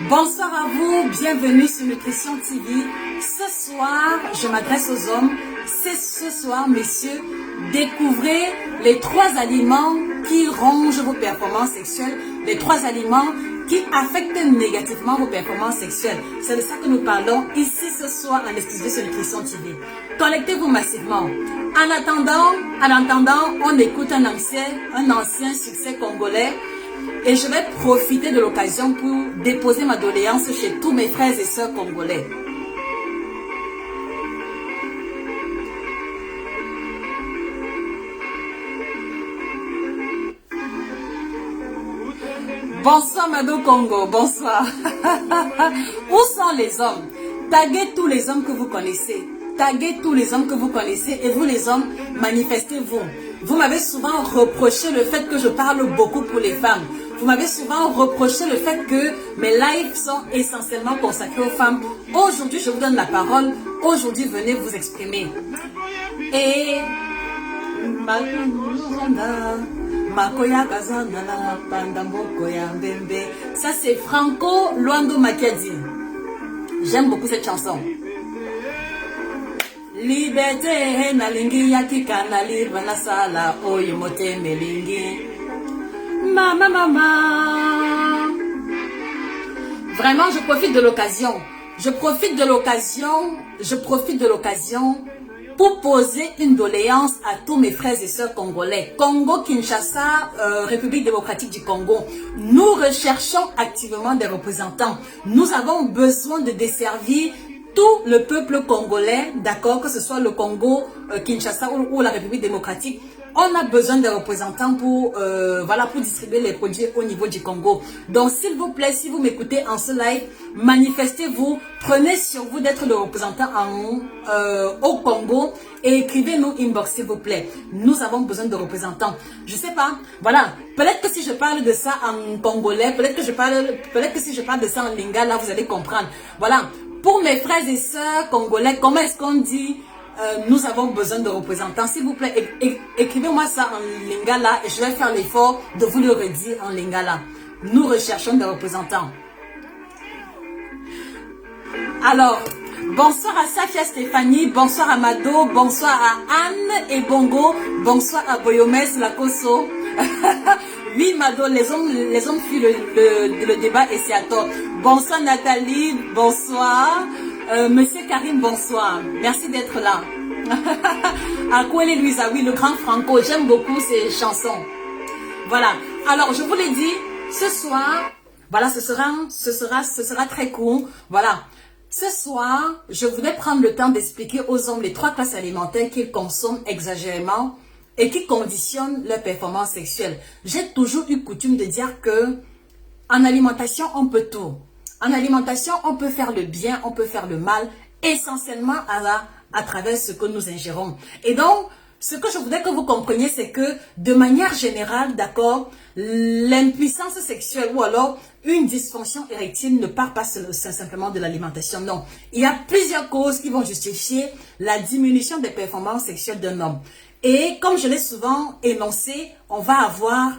Bonsoir à vous, bienvenue sur Nutrition TV. Ce soir, je m'adresse aux hommes. C'est ce soir, messieurs, découvrez les 3 aliments qui rongent vos performances sexuelles, les 3 aliments qui affectent négativement vos performances sexuelles. C'est de ça que nous parlons ici ce soir en exclusivité sur Nutrition TV. Connectez-vous massivement. En attendant, on écoute un ancien succès congolais. Et je vais profiter de l'occasion pour déposer ma doléance chez tous mes frères et sœurs congolais. Bonsoir Mado Congo, bonsoir. Où sont les hommes? Taguez tous les hommes que vous connaissez. Taguez tous les hommes que vous connaissez et vous les hommes, manifestez-vous. Vous m'avez souvent reproché le fait que je parle beaucoup pour les femmes. Vous m'avez souvent reproché le fait que mes lives sont essentiellement consacrés aux femmes. Aujourd'hui, je vous donne la parole. Aujourd'hui, venez vous exprimer. Et... ça, c'est Franco Luando Makiadi. J'aime beaucoup cette chanson. Liberté nalingi yakika na libre na sala oyo mote melingi. Mama. Vraiment, je profite de l'occasion. Je profite de l'occasion pour poser une doléance à tous mes frères et sœurs congolais. Congo, Kinshasa, République démocratique du Congo. Nous recherchons activement des représentants. Nous avons besoin de desservir tout le peuple congolais, d'accord, que ce soit le Congo, Kinshasa ou la République démocratique. On a besoin de représentants pour, pour distribuer les produits au niveau du Congo. Donc, s'il vous plaît, si vous m'écoutez en ce live, manifestez-vous, prenez sur vous d'être le représentant au Congo et écrivez-nous inbox, s'il vous plaît. Nous avons besoin de représentants. Je sais pas, voilà, peut-être que si je parle de ça en congolais, peut-être que si je parle de ça en lingala, vous allez comprendre. Voilà, pour mes frères et sœurs congolais, comment est-ce qu'on dit nous avons besoin de représentants? S'il vous plaît, écrivez-moi ça en lingala et je vais faire l'effort de vous le redire en lingala. Nous recherchons des représentants. Alors, bonsoir à Safia Stéphanie, bonsoir à Mado, bonsoir à Anne et Bongo, bonsoir à Boyomès Lakoso. Oui, Mado, les hommes fuient le débat et c'est à tort. Bonsoir Nathalie, bonsoir. Monsieur Karim, bonsoir. Merci d'être là. Akwele Louisa, oui, le grand Franco. J'aime beaucoup ces chansons. Voilà. Alors, je vous l'ai dit, ce soir, voilà, ce sera très court. Voilà. Ce soir, je voulais prendre le temps d'expliquer aux hommes les 3 classes alimentaires qu'ils consomment exagérément et qui conditionnent leur performance sexuelle. J'ai toujours eu coutume de dire que en alimentation, on peut tout. En alimentation, on peut faire le bien, on peut faire le mal, essentiellement à travers ce que nous ingérons. Et donc, ce que je voudrais que vous compreniez, c'est que de manière générale, d'accord, l'impuissance sexuelle ou alors une dysfonction érectile ne part pas simplement de l'alimentation. Non, il y a plusieurs causes qui vont justifier la diminution des performances sexuelles d'un homme. Et comme je l'ai souvent énoncé, on va avoir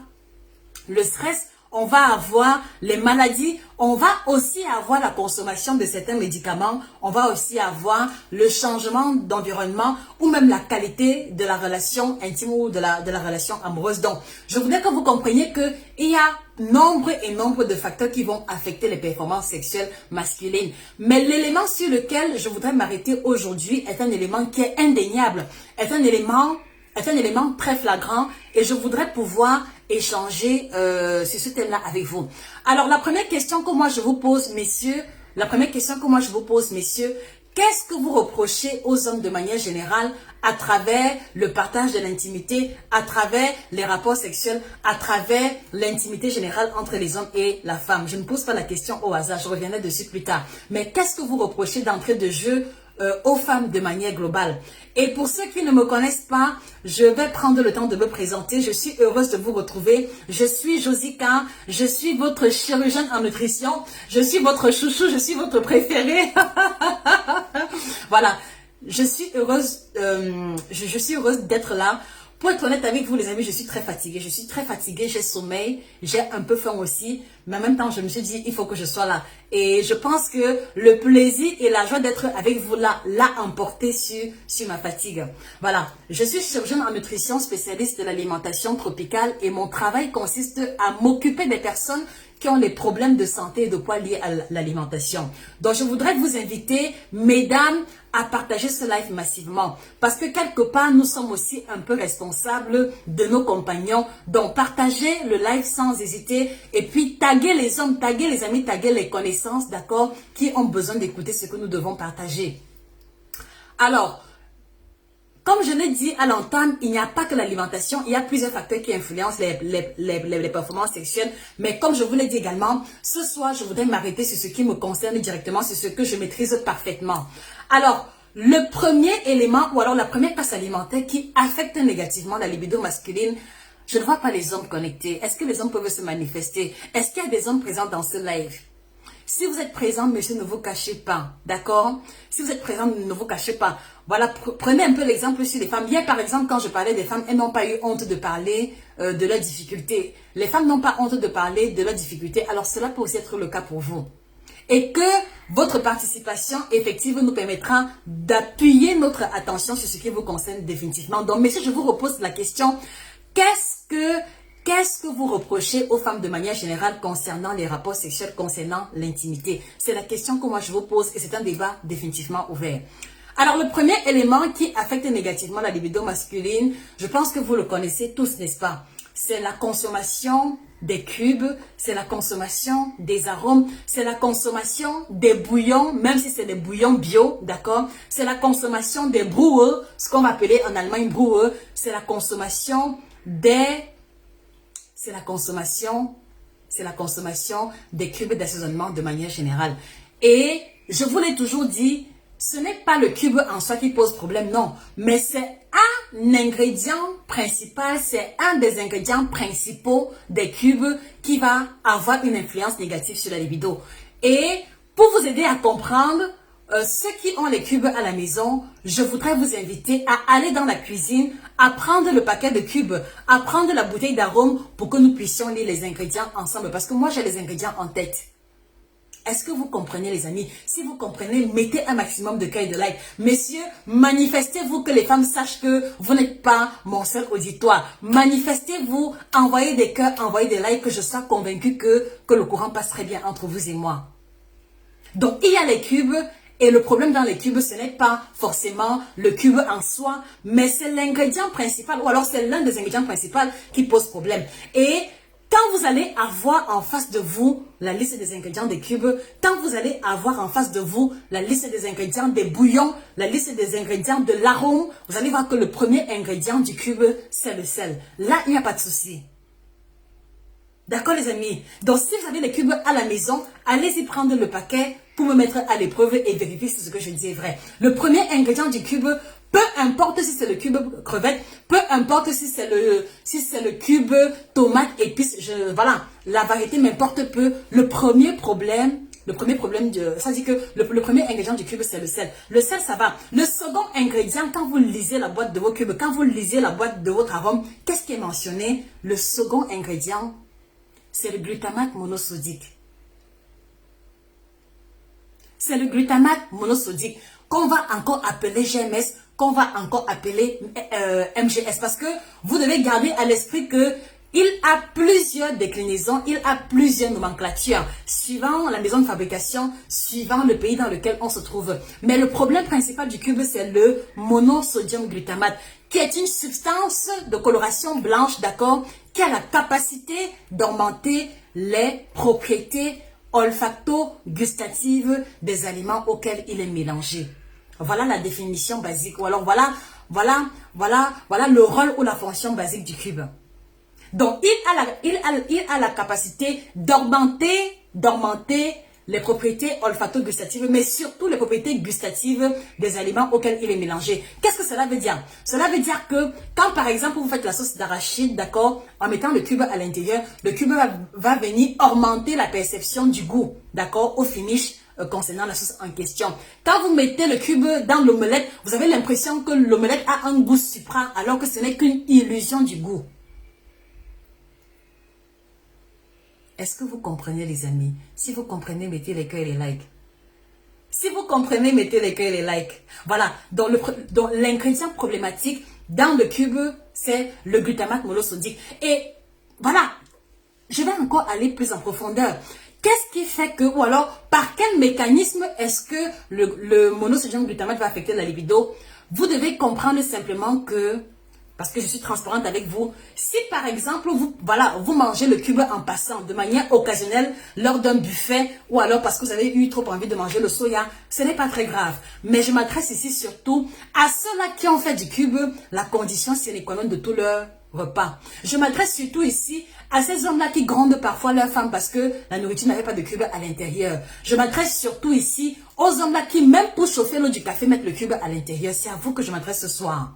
le stress, on va avoir les maladies, on va aussi avoir la consommation de certains médicaments, on va aussi avoir le changement d'environnement ou même la qualité de la relation intime ou de la relation amoureuse. Donc, je voudrais que vous compreniez qu'il y a nombre de facteurs qui vont affecter les performances sexuelles masculines. Mais l'élément sur lequel je voudrais m'arrêter aujourd'hui est un élément qui est indéniable, est un élément très flagrant et je voudrais pouvoir échanger sur ce thème-là avec vous. Alors, la première question que moi je vous pose, messieurs, qu'est-ce que vous reprochez aux hommes de manière générale à travers le partage de l'intimité, à travers les rapports sexuels, à travers l'intimité générale entre les hommes et la femme? Je ne pose pas la question au hasard, je reviendrai dessus plus tard. Mais qu'est-ce que vous reprochez d'entrée de jeu aux femmes de manière globale? Et pour ceux qui ne me connaissent pas, je vais prendre le temps de me présenter. Je suis heureuse de vous retrouver. Je suis Josica, je suis votre chirurgienne en nutrition, je suis votre chouchou, je suis votre préférée. Voilà, je suis heureuse d'être là Pour être honnête avec vous, les amis, je suis très fatiguée. Je suis très fatiguée, j'ai sommeil, j'ai un peu faim aussi. Mais en même temps, je me suis dit, il faut que je sois là. Et je pense que le plaisir et la joie d'être avec vous là, l'a emporté sur ma fatigue. Voilà, je suis chirurgienne en nutrition, spécialiste de l'alimentation tropicale. Et mon travail consiste à m'occuper des personnes qui ont des problèmes de santé et de poids liés à l'alimentation. Donc, je voudrais vous inviter, mesdames, à partager ce live massivement. Parce que quelque part, nous sommes aussi un peu responsables de nos compagnons. Donc, partagez le live sans hésiter. Et puis, taguez les hommes, taguez les amis, taguez les connaissances, d'accord, qui ont besoin d'écouter ce que nous devons partager. Alors, comme je l'ai dit à l'entame, il n'y a pas que l'alimentation, il y a plusieurs facteurs qui influencent les performances sexuelles. Mais comme je vous l'ai dit également, ce soir, je voudrais m'arrêter sur ce qui me concerne directement, sur ce que je maîtrise parfaitement. Alors, le premier élément ou alors la première classe alimentaire qui affecte négativement la libido masculine, je ne vois pas les hommes connectés. Est-ce que les hommes peuvent se manifester? Est-ce qu'il y a des hommes présents dans ce live? Si vous êtes présent, monsieur, ne vous cachez pas, d'accord? Si vous êtes présent, ne vous cachez pas. Voilà, prenez un peu l'exemple sur les femmes. Hier, par exemple, quand je parlais des femmes, elles n'ont pas eu honte de parler de leurs difficultés. Les femmes n'ont pas honte de parler de leurs difficultés. Alors, cela peut aussi être le cas pour vous. Et que votre participation effective nous permettra d'appuyer notre attention sur ce qui vous concerne définitivement. Donc, messieurs, je vous repose la question, qu'est-ce que vous reprochez aux femmes de manière générale concernant les rapports sexuels, concernant l'intimité? C'est la question que moi je vous pose et c'est un débat définitivement ouvert. Alors, le premier élément qui affecte négativement la libido masculine, je pense que vous le connaissez tous, n'est-ce pas? C'est la consommation des cubes, c'est la consommation des arômes, c'est la consommation des bouillons, même si c'est des bouillons bio, d'accord? C'est la consommation des Brühe, ce qu'on va appeler en Allemagne Brühe, c'est la consommation des cubes d'assaisonnement de manière générale. Et je vous l'ai toujours dit, ce n'est pas le cube en soi qui pose problème, non. Mais c'est un ingrédient principal, c'est un des ingrédients principaux des cubes qui va avoir une influence négative sur la libido. Et pour vous aider à comprendre, ceux qui ont les cubes à la maison, je voudrais vous inviter à aller dans la cuisine, à prendre le paquet de cubes, à prendre la bouteille d'arôme pour que nous puissions lire les ingrédients ensemble. Parce que moi, j'ai les ingrédients en tête. Est-ce que vous comprenez, les amis? Si vous comprenez, mettez un maximum de cœur et de like. Messieurs, manifestez-vous que les femmes sachent que vous n'êtes pas mon seul auditoire. Manifestez-vous, envoyez des cœurs, envoyez des likes, que je sois convaincue que le courant passe très bien entre vous et moi. Donc, il y a les cubes. Et le problème dans les cubes, ce n'est pas forcément le cube en soi, mais c'est l'ingrédient principal, ou alors c'est l'un des ingrédients principaux qui pose problème. Et quand vous allez avoir en face de vous la liste des ingrédients des cubes, quand vous allez avoir en face de vous la liste des ingrédients des bouillons, la liste des ingrédients de l'arôme, vous allez voir que le premier ingrédient du cube, c'est le sel. Là, il n'y a pas de souci. D'accord, les amis? Donc, si vous avez les cubes à la maison, allez-y prendre le paquet pour me mettre à l'épreuve et vérifier si ce que je dis est vrai. Le premier ingrédient du cube, peu importe si c'est le cube crevette, peu importe si c'est le cube tomate, épices, voilà, la variété m'importe peu. Le premier problème, ça dit que le premier ingrédient du cube, c'est le sel. Le sel, ça va. Le second ingrédient, quand vous lisez la boîte de vos cubes, quand vous lisez la boîte de votre arôme, qu'est-ce qui est mentionné? Le second ingrédient, c'est le glutamate monosodique. C'est le glutamate monosodique qu'on va encore appeler GMS, qu'on va encore appeler MGS. Parce que vous devez garder à l'esprit que il a plusieurs déclinaisons, il a plusieurs nomenclatures, suivant la maison de fabrication, suivant le pays dans lequel on se trouve. Mais le problème principal du cube, c'est le monosodium glutamate, qui est une substance de coloration blanche, d'accord, qui a la capacité d'augmenter les propriétés olfacto-gustatives des aliments auxquels il est mélangé. Voilà la définition basique. Ou alors voilà le rôle ou la fonction basique du cube. Donc, il a la capacité d'augmenter les propriétés olfacto-gustatives, mais surtout les propriétés gustatives des aliments auxquels il est mélangé. Qu'est-ce que cela veut dire? Cela veut dire que quand, par exemple, vous faites la sauce d'arachide, d'accord, en mettant le cube à l'intérieur, le cube va venir augmenter la perception du goût, d'accord, au finish, concernant la sauce en question. Quand vous mettez le cube dans l'omelette, vous avez l'impression que l'omelette a un goût supra, alors que ce n'est qu'une illusion du goût. Est-ce que vous comprenez, les amis? Si vous comprenez, mettez les cœurs et les likes. Si vous comprenez, mettez les cœurs et les likes. Voilà, donc l'ingrédient problématique dans le cube, c'est le glutamate monosodique. Et voilà, je vais encore aller plus en profondeur. Qu'est-ce qui fait que, ou alors, par quel mécanisme est-ce que le monosodium glutamate va affecter la libido? Vous devez comprendre simplement que, parce que je suis transparente avec vous, si par exemple, vous mangez le cube en passant de manière occasionnelle lors d'un buffet, ou alors parce que vous avez eu trop envie de manger le soya, ce n'est pas très grave. Mais je m'adresse ici surtout à ceux-là qui ont fait du cube la condition sine qua non de tout leur repas. Je m'adresse surtout ici à ces hommes-là qui grondent parfois leurs femmes parce que la nourriture n'avait pas de cube à l'intérieur. Je m'adresse surtout ici aux hommes-là qui, même pour chauffer l'eau du café, mettent le cube à l'intérieur. C'est à vous que je m'adresse ce soir.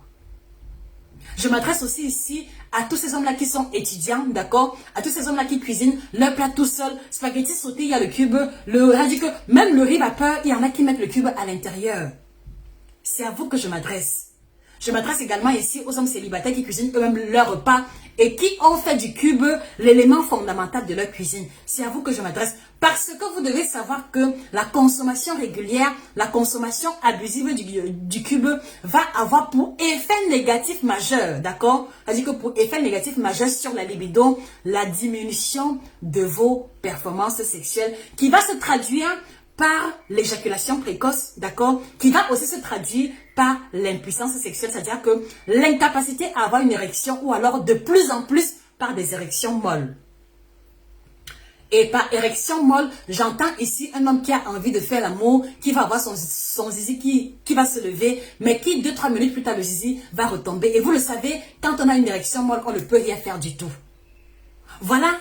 Je m'adresse aussi ici à tous ces hommes-là qui sont étudiants, d'accord? À tous ces hommes-là qui cuisinent leur plat tout seul. Spaghetti sauté, il y a le cube. Même le riz vapeur, il y en a qui mettent le cube à l'intérieur. C'est à vous que je m'adresse. Je m'adresse également ici aux hommes célibataires qui cuisinent eux-mêmes leur repas et qui ont fait du cube l'élément fondamental de leur cuisine. C'est à vous que je m'adresse parce que vous devez savoir que la consommation régulière, la consommation abusive du cube va avoir pour effet négatif majeur, d'accord? C'est-à-dire que pour effet négatif majeur sur la libido, la diminution de vos performances sexuelles qui va se traduire par l'éjaculation précoce, d'accord, qui va aussi se traduire par l'impuissance sexuelle, c'est-à-dire que l'incapacité à avoir une érection ou alors de plus en plus par des érections molles. Et par érection molle, j'entends ici un homme qui a envie de faire l'amour, qui va avoir son zizi qui va se lever, mais qui 2-3 minutes plus tard, le zizi va retomber. Et vous le savez, quand on a une érection molle, on ne peut rien faire du tout. Voilà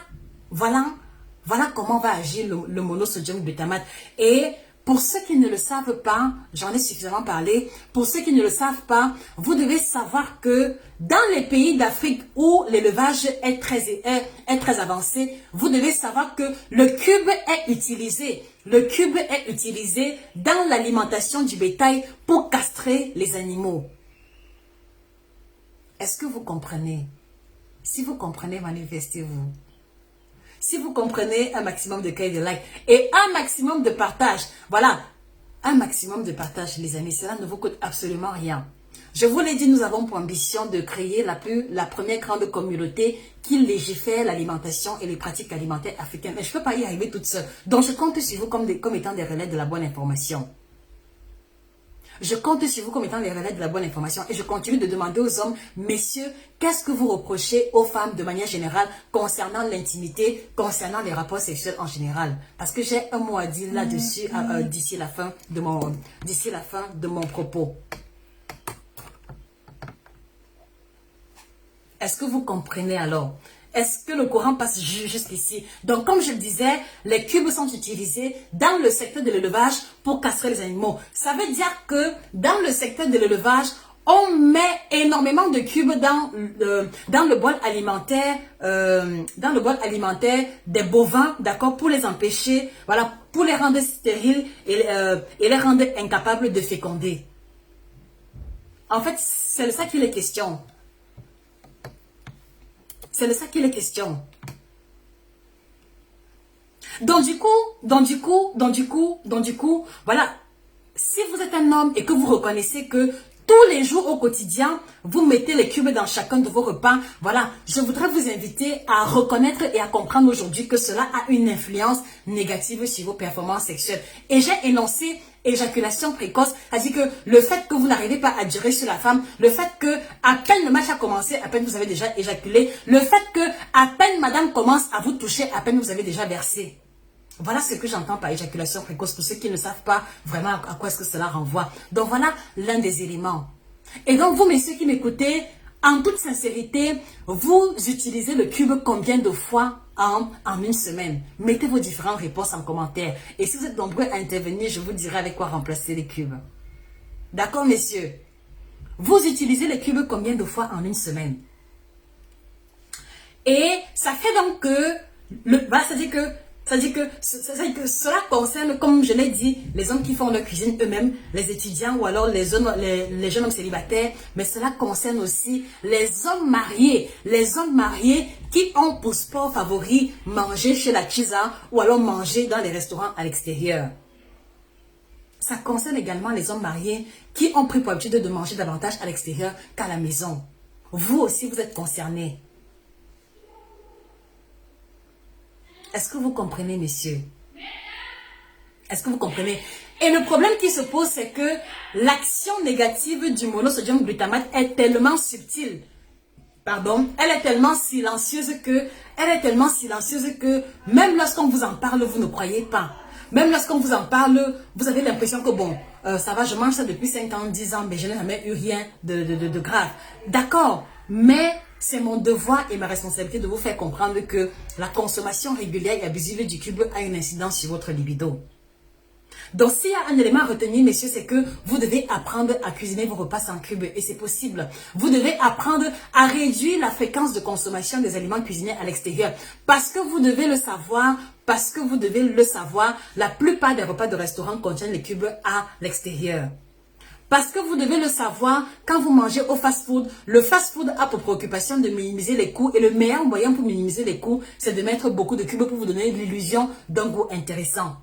comment va agir le monosodium glutamate. Et pour ceux qui ne le savent pas, j'en ai suffisamment parlé, pour ceux qui ne le savent pas, vous devez savoir que dans les pays d'Afrique où l'élevage est très avancé, vous devez savoir que le cube est utilisé. Le cube est utilisé dans l'alimentation du bétail pour castrer les animaux. Est-ce que vous comprenez? Si vous comprenez, manifestez-vous. Si vous comprenez, un maximum de likes de likes et un maximum de partage. Voilà, un maximum de partage, les amis. Cela ne vous coûte absolument rien. Je vous l'ai dit, nous avons pour ambition de créer la première grande communauté qui légifère l'alimentation et les pratiques alimentaires africaines. Mais je ne peux pas y arriver toute seule. Donc, je compte sur vous comme étant des relais de la bonne information. Je compte sur vous comme étant les relais de la bonne information et je continue de demander aux hommes, messieurs, qu'est-ce que vous reprochez aux femmes de manière générale concernant l'intimité, concernant les rapports sexuels en général? Parce que j'ai un mot à dire là-dessus d'ici la fin de mon propos. Est-ce que vous comprenez alors? Est-ce que le courant passe jusqu'ici? Donc, comme je le disais, les cubes sont utilisés dans le secteur de l'élevage pour castrer les animaux. Ça veut dire que dans le secteur de l'élevage, on met énormément de cubes dans le bol alimentaire, des bovins, d'accord, pour les empêcher, voilà, pour les rendre stériles et les rendre incapables de féconder. En fait, c'est de ça qu'il est question. C'est de ça qu'il est question. Donc du coup, voilà. Si vous êtes un homme et que vous reconnaissez que tous les jours au quotidien, vous mettez les cubes dans chacun de vos repas, voilà, je voudrais vous inviter à reconnaître et à comprendre aujourd'hui que cela a une influence négative sur vos performances sexuelles. Et j'ai énoncé éjaculation précoce, c'est-à-dire que le fait que vous n'arrivez pas à durer sur la femme, le fait que à peine le match a commencé, à peine vous avez déjà éjaculé, le fait que à peine madame commence à vous toucher, à peine vous avez déjà versé. Voilà ce que j'entends par éjaculation précoce pour ceux qui ne savent pas vraiment à quoi est-ce que cela renvoie. Donc voilà l'un des éléments. Et donc vous messieurs qui m'écoutez, en toute sincérité, vous utilisez le cube combien de fois en une semaine? Mettez vos différentes réponses en commentaire. Et si vous êtes nombreux à intervenir, je vous dirai avec quoi remplacer les cubes. D'accord messieurs? Vous utilisez les cubes combien de fois en une semaine? Et ça fait donc que, c'est-à-dire que C'est-à-dire que cela concerne, comme je l'ai dit, les hommes qui font leur cuisine eux-mêmes, les étudiants ou alors les jeunes hommes célibataires, mais cela concerne aussi les hommes mariés. Les hommes mariés qui ont pour sport favori manger chez la Chiza ou alors manger dans les restaurants à l'extérieur. Ça concerne également les hommes mariés qui ont pris pour habitude de manger davantage à l'extérieur qu'à la maison. Vous aussi, vous êtes concernés. Est-ce que vous comprenez, messieurs? Est-ce que vous comprenez? Et le problème qui se pose, c'est que l'action négative du monosodium glutamate est tellement subtile. Pardon, elle est tellement silencieuse que même lorsqu'on vous en parle, vous ne croyez pas. Même lorsqu'on vous en parle, vous avez l'impression que bon, ça va, je mange ça depuis 5 ans, 10 ans, mais je n'ai jamais eu rien de grave. D'accord, mais c'est mon devoir et ma responsabilité de vous faire comprendre que la consommation régulière et abusive du cube a une incidence sur votre libido. Donc, s'il y a un élément à retenir, messieurs, c'est que vous devez apprendre à cuisiner vos repas sans cube. Et c'est possible. Vous devez apprendre à réduire la fréquence de consommation des aliments cuisinés à l'extérieur. Parce que vous devez le savoir, la plupart des repas de restaurant contiennent les cubes à l'extérieur. Parce que vous devez le savoir, quand vous mangez au fast-food, le fast-food a pour préoccupation de minimiser les coûts. Et le meilleur moyen pour minimiser les coûts, c'est de mettre beaucoup de cubes pour vous donner l'illusion d'un goût intéressant.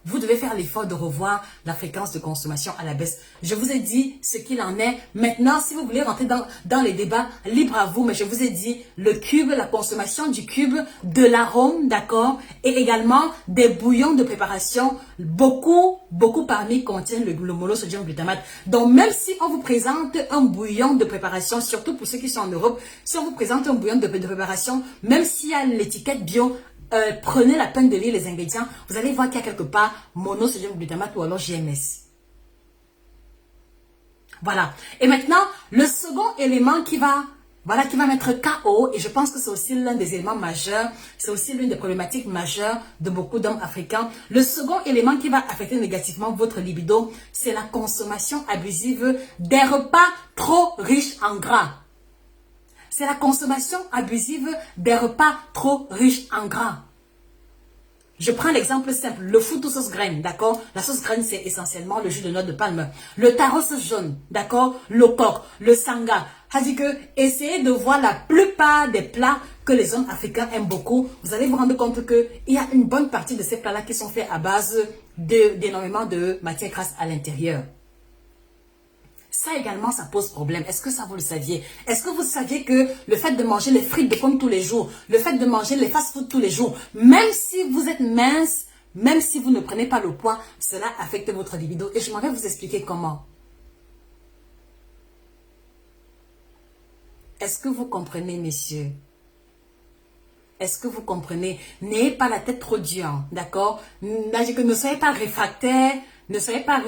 Vous devez faire l'effort de revoir la fréquence de consommation à la baisse. Je vous ai dit ce qu'il en est. Maintenant, si vous voulez rentrer dans les débats, libre à vous. Mais je vous ai dit, le cube, la consommation du cube, de l'arôme, d'accord, et également des bouillons de préparation. Beaucoup parmi contiennent le monosodium glutamate. Donc, même si on vous présente un bouillon de préparation, surtout pour ceux qui sont en Europe, si on vous présente un bouillon de préparation, même s'il y a l'étiquette bio, prenez la peine de lire les ingrédients, vous allez voir qu'il y a quelque part monosodium glutamate ou alors GMS. Voilà. Et maintenant, le second élément qui va mettre KO, et je pense que c'est aussi l'un des éléments majeurs, c'est aussi l'une des problématiques majeures de beaucoup d'hommes africains. Le second élément qui va affecter négativement votre libido, c'est la consommation abusive des repas trop riches en gras. C'est la consommation abusive des repas trop riches en gras. Je prends l'exemple simple, le foutou sauce graine, d'accord? La sauce graine, c'est essentiellement le jus de noix de palme. Le taro sauce jaune, d'accord? Le coq, le sanga. C'est-à-dire que essayez de voir la plupart des plats que les hommes africains aiment beaucoup. Vous allez vous rendre compte qu'il y a une bonne partie de ces plats-là qui sont faits à base d'énormément de matière grasse à l'intérieur. Ça également, ça pose problème. Est-ce que ça, vous le saviez? Est-ce que vous saviez que le fait de manger les frites de pommes tous les jours, le fait de manger les fast-food tous les jours, même si vous êtes mince, même si vous ne prenez pas le poids, cela affecte votre libido. Et je m'en vais vous expliquer comment. Est-ce que vous comprenez, messieurs? Est-ce que vous comprenez? N'ayez pas la tête trop dure, d'accord? Ne soyez pas réfractaire, ne soyez pas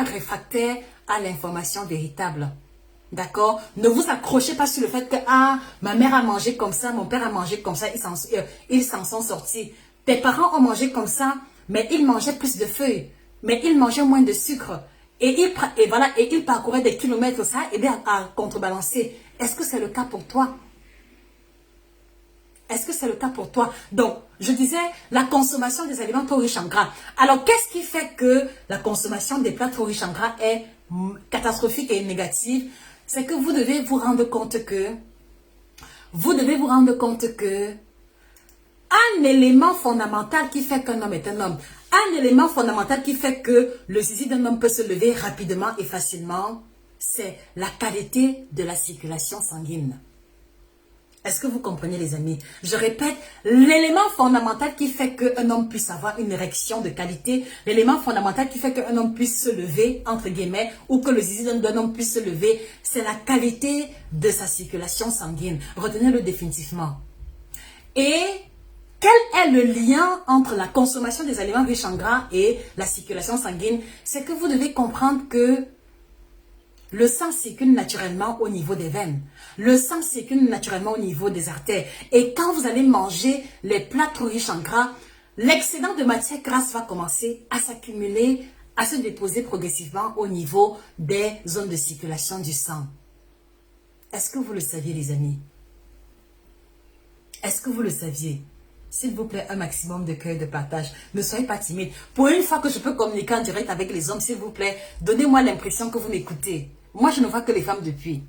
réfractaire à l'information véritable. D'accord? Ne vous accrochez pas sur le fait que ma mère a mangé comme ça, mon père a mangé comme ça, ils s'en sont sortis. Tes parents ont mangé comme ça, mais ils mangeaient plus de feuilles, mais ils mangeaient moins de sucre. Et ils parcouraient des kilomètres, ça a aidé à contrebalancer. Est-ce que c'est le cas pour toi? Est-ce que c'est le cas pour toi? Donc, je disais, la consommation des aliments trop riches en gras. Alors, qu'est-ce qui fait que la consommation des plats trop riches en gras est catastrophique et négative? C'est que vous devez vous rendre compte que un élément fondamental qui fait qu'un homme est un homme, un élément fondamental qui fait que le zizi d'un homme peut se lever rapidement et facilement, c'est la qualité de la circulation sanguine. Est-ce que vous comprenez, les amis? Je répète, l'élément fondamental qui fait qu'un homme puisse avoir une érection de qualité, l'élément fondamental qui fait qu'un homme puisse se lever, entre guillemets, ou que le zizi d'un homme puisse se lever, c'est la qualité de sa circulation sanguine. Retenez-le définitivement. Et quel est le lien entre la consommation des aliments riches en gras et la circulation sanguine? C'est que vous devez comprendre que le sang circule naturellement au niveau des veines. Le sang circule naturellement au niveau des artères. Et quand vous allez manger les plats trop riches en gras, l'excédent de matière grasse va commencer à s'accumuler, à se déposer progressivement au niveau des zones de circulation du sang. Est-ce que vous le saviez, les amis? Est-ce que vous le saviez? S'il vous plaît, un maximum de cœur de partage. Ne soyez pas timide. Pour une fois que je peux communiquer en direct avec les hommes, s'il vous plaît, donnez-moi l'impression que vous m'écoutez. Moi, je ne vois que les femmes depuis.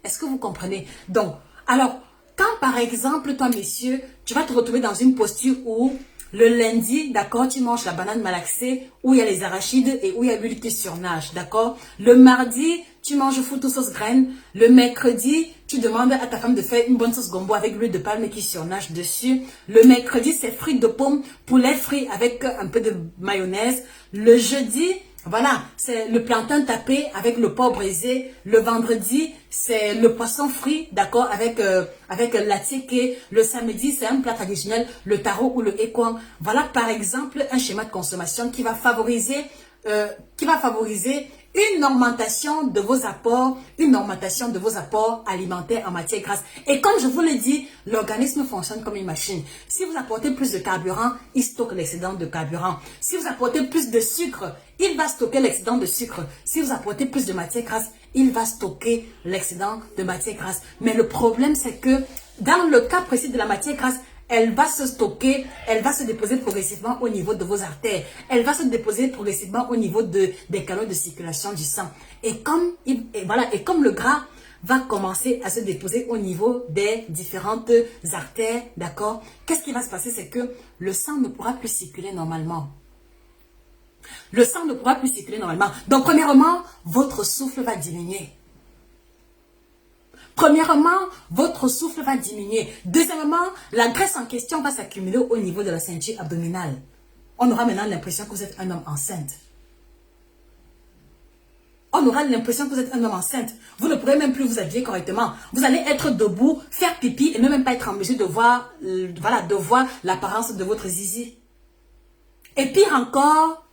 Est-ce que vous comprenez? Donc, alors, quand par exemple, toi, messieurs, tu vas te retrouver dans une posture où le lundi, d'accord, tu manges la banane malaxée, où il y a les arachides et où il y a l'huile qui surnage, d'accord? Le mardi, tu manges foutou sauce graine. Le mercredi, tu demandes à ta femme de faire une bonne sauce gombo avec l'huile de palme qui surnage dessus. Le mercredi, c'est frites de pommes, poulet frit avec un peu de mayonnaise. Le jeudi, voilà, c'est le plantain tapé avec le porc braisé. Le vendredi, c'est le poisson frit, d'accord, avec la tieke. Le samedi, c'est un plat traditionnel, le taro ou le écoin. Voilà, par exemple, un schéma de consommation qui va favoriser une augmentation de vos apports, alimentaires en matière grasse. Et comme je vous l'ai dit, l'organisme fonctionne comme une machine. Si vous apportez plus de carburant, il stocke l'excédent de carburant. Si vous apportez plus de sucre, il va stocker l'excédent de sucre. Si vous apportez plus de matière grasse, il va stocker l'excédent de matière grasse. Mais le problème, c'est que dans le cas précis de la matière grasse, elle va se stocker, elle va se déposer progressivement au niveau de vos artères. Elle va se déposer progressivement au niveau des canaux de circulation du sang. Et comme le gras va commencer à se déposer au niveau des différentes artères, d'accord? Qu'est-ce qui va se passer? C'est que le sang ne pourra plus circuler normalement. Le sang ne pourra plus circuler normalement. Donc, premièrement, votre souffle va diminuer. Premièrement, votre souffle va diminuer. Deuxièmement, la graisse en question va s'accumuler au niveau de la ceinture abdominale. On aura maintenant l'impression que vous êtes un homme enceinte. On aura l'impression que vous êtes un homme enceinte. Vous ne pourrez même plus vous habiller correctement. Vous allez être debout, faire pipi et ne même pas être en mesure de voir, l'apparence de votre zizi. Et pire encore,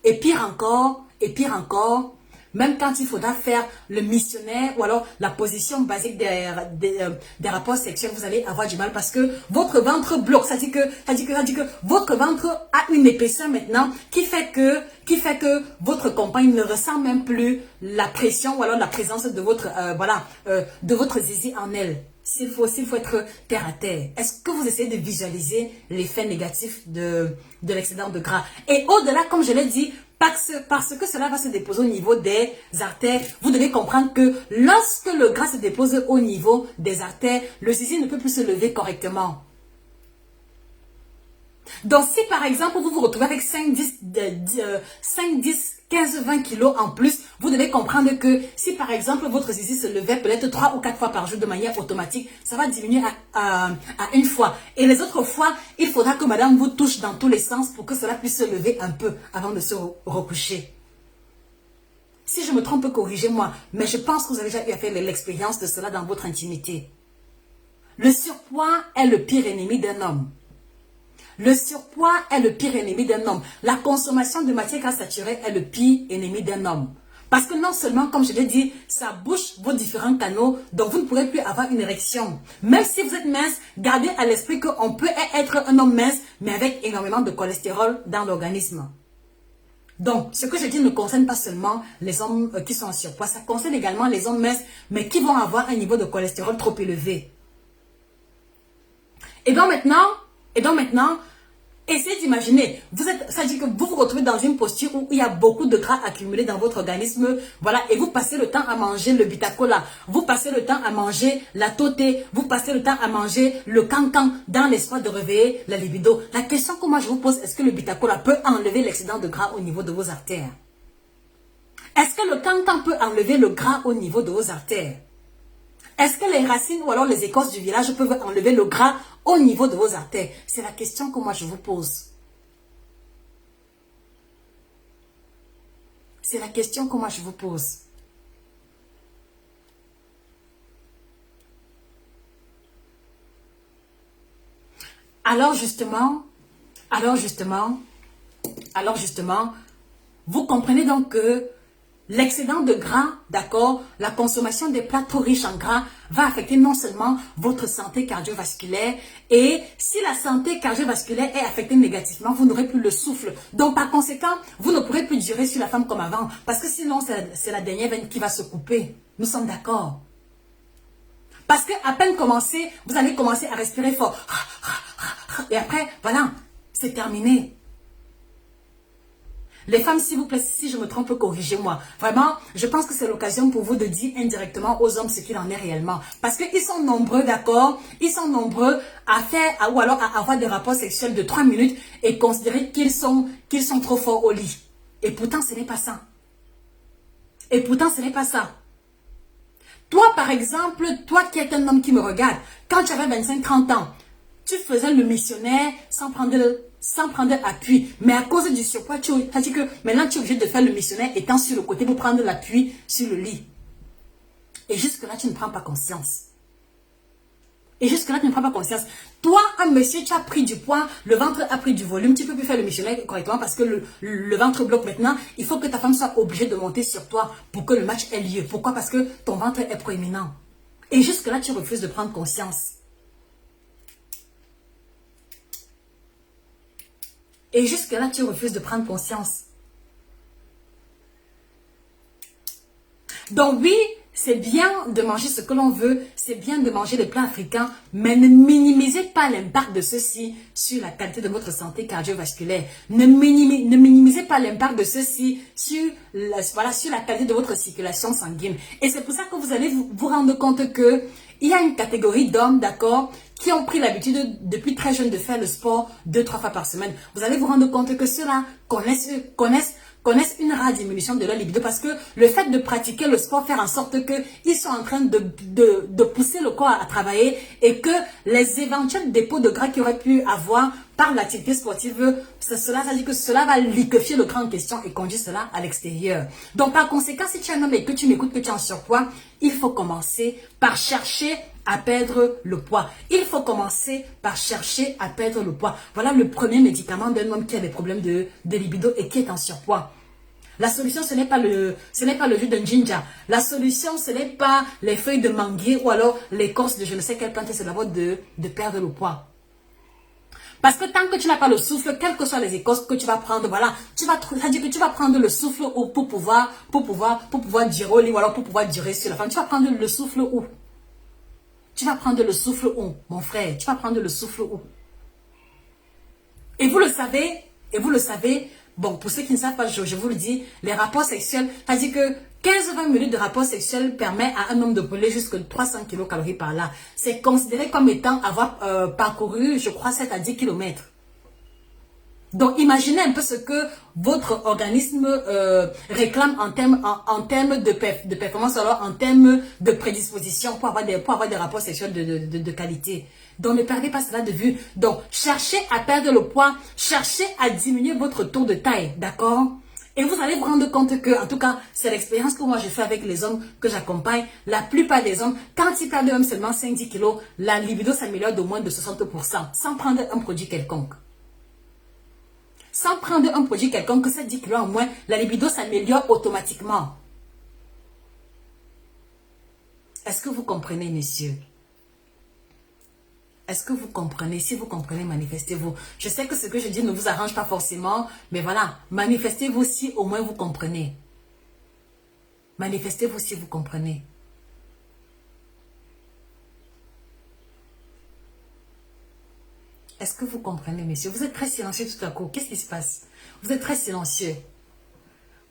même quand il faudra faire le missionnaire ou alors la position basique des rapports sexuels, vous allez avoir du mal parce que votre ventre bloque. Ça dit que votre ventre a une épaisseur maintenant qui fait que votre compagne ne ressent même plus la pression ou alors la présence de votre zizi en elle. S'il faut être terre à terre. Est-ce que vous essayez de visualiser l'effet négatif de l'excédent de gras? Et au-delà, comme je l'ai dit, parce que cela va se déposer au niveau des artères, vous devez comprendre que lorsque le gras se dépose au niveau des artères, le zizi ne peut plus se lever correctement. Donc, si par exemple, vous vous retrouvez avec 5, 10, 15, 20 kilos en plus, vous devez comprendre que si par exemple, votre zizi se levait peut-être 3 ou 4 fois par jour de manière automatique, ça va diminuer à une fois. Et les autres fois, il faudra que madame vous touche dans tous les sens pour que cela puisse se lever un peu avant de se recoucher. Si je me trompe, corrigez-moi. Mais je pense que vous avez déjà eu à faire l'expérience de cela dans votre intimité. Le surpoids est le pire ennemi d'un homme. Le surpoids est le pire ennemi d'un homme. La consommation de matières grasses saturées est le pire ennemi d'un homme. Parce que non seulement, comme je l'ai dit, ça bouche vos différents canaux, donc vous ne pourrez plus avoir une érection. Même si vous êtes mince, gardez à l'esprit qu'on peut être un homme mince, mais avec énormément de cholestérol dans l'organisme. Donc, ce que je dis ne concerne pas seulement les hommes qui sont en surpoids, ça concerne également les hommes minces, mais qui vont avoir un niveau de cholestérol trop élevé. Et donc maintenant, essayez d'imaginer, ça dit que vous vous retrouvez dans une posture où il y a beaucoup de gras accumulé dans votre organisme, voilà, et vous passez le temps à manger le bitacola, vous passez le temps à manger la toté, vous passez le temps à manger le cancan dans l'espoir de réveiller la libido. La question que moi je vous pose, est-ce que le bitacola peut enlever l'excédent de gras au niveau de vos artères? Est-ce que le cancan peut enlever le gras au niveau de vos artères? Est-ce que les racines ou alors les écorces du village peuvent enlever le gras au niveau de vos artères? C'est la question que moi je vous pose. C'est la question que moi je vous pose. Alors justement, vous comprenez donc que l'excédent de gras, d'accord, la consommation des plats trop riches en gras va affecter non seulement votre santé cardiovasculaire, et si la santé cardiovasculaire est affectée négativement, vous n'aurez plus le souffle. Donc par conséquent, vous ne pourrez plus durer sur la femme comme avant, parce que sinon c'est la dernière veine qui va se couper. Nous sommes d'accord. Parce que à peine commencé, vous allez commencer à respirer fort. Et après, voilà, c'est terminé. Les femmes, s'il vous plaît, si je me trompe, corrigez-moi. Vraiment, je pense que c'est l'occasion pour vous de dire indirectement aux hommes ce qu'il en est réellement. Parce qu'ils sont nombreux, d'accord? Ils sont nombreux à faire, ou alors à avoir des rapports sexuels de 3 minutes et considérer qu'ils sont trop forts au lit. Et pourtant, ce n'est pas ça. Et pourtant, ce n'est pas ça. Toi, par exemple, toi qui es un homme qui me regarde, quand tu avais 25-30 ans, tu faisais le missionnaire sans prendre appui. Mais à cause du surpoids, tu as dit que maintenant tu es obligé de faire le missionnaire étant sur le côté pour prendre l'appui sur le lit. Et jusque-là, tu ne prends pas conscience. Et jusque-là, tu ne prends pas conscience. Toi, un monsieur, tu as pris du poids, le ventre a pris du volume, tu ne peux plus faire le missionnaire correctement parce que le ventre bloque maintenant. Il faut que ta femme soit obligée de monter sur toi pour que le match ait lieu. Pourquoi? Parce que ton ventre est proéminent. Et jusque-là, tu refuses de prendre conscience. Et jusque-là, tu refuses de prendre conscience. Donc oui, c'est bien de manger ce que l'on veut, c'est bien de manger les plats africains, mais ne minimisez pas l'impact de ceci sur la qualité de votre santé cardiovasculaire. Ne minimisez pas l'impact de ceci sur la qualité de votre circulation sanguine. Et c'est pour ça que vous allez vous rendre compte que il y a une catégorie d'hommes, d'accord, qui ont pris l'habitude depuis très jeune de faire le sport 2-3 fois par semaine. Vous allez vous rendre compte que ceux-là connaissent une rare diminution de leur libido parce que le fait de pratiquer le sport fait en sorte qu'ils sont en train de pousser le corps à travailler et que les éventuels dépôts de gras qu'ils auraient pu avoir par l'activité sportive, cela veut dire que cela va liquéfier le gras en question et conduire cela à l'extérieur. Donc par conséquent, si tu es un homme et que tu m'écoutes, que tu es en surpoids, il faut commencer par chercher à perdre le poids. Il faut commencer par chercher à perdre le poids. Voilà le premier médicament d'un homme qui a des problèmes de libido et qui est en surpoids. La solution, ce n'est pas le jus d'un ginger. La solution, ce n'est pas les feuilles de manguier ou alors l'écorce de je ne sais quelle plante, c'est d'abord de perdre le poids. Parce que tant que tu n'as pas le souffle, quelles que soient les écorces que tu vas prendre, voilà, c'est-à-dire que tu vas prendre le souffle pour pouvoir dire au lit ou alors pour pouvoir durer sur la femme. Tu vas prendre le souffle où? Tu vas prendre le souffle où, mon frère? Tu vas prendre le souffle où? Et vous le savez, bon, pour ceux qui ne savent pas, je vous le dis, les rapports sexuels, c'est-à-dire que 15-20 minutes de rapport sexuel permet à un homme de brûler jusque 300 kcal par là. C'est considéré comme étant avoir parcouru, je crois, 7 à 10 km. Donc, imaginez un peu ce que votre organisme réclame en termes de performance, alors en termes de prédisposition pour avoir des rapports sexuels de qualité. Donc, ne perdez pas cela de vue. Donc, cherchez à perdre le poids, cherchez à diminuer votre taux de taille, d'accord? Et vous allez vous rendre compte que, en tout cas, c'est l'expérience que moi j'ai fait avec les hommes que j'accompagne. La plupart des hommes, quand ils perdent même seulement 5-10 kilos, la libido s'améliore de moins de 60%, sans prendre un produit quelconque. Sans prendre un produit quelconque, ces 10 kilos en moins, la libido s'améliore automatiquement. Est-ce que vous comprenez, messieurs? Est-ce que vous comprenez? Si vous comprenez, manifestez-vous. Je sais que ce que je dis ne vous arrange pas forcément, mais voilà, manifestez-vous si au moins vous comprenez. Manifestez-vous si vous comprenez. Est-ce que vous comprenez, messieurs? Vous êtes très silencieux tout à coup. Qu'est-ce qui se passe? Vous êtes très silencieux.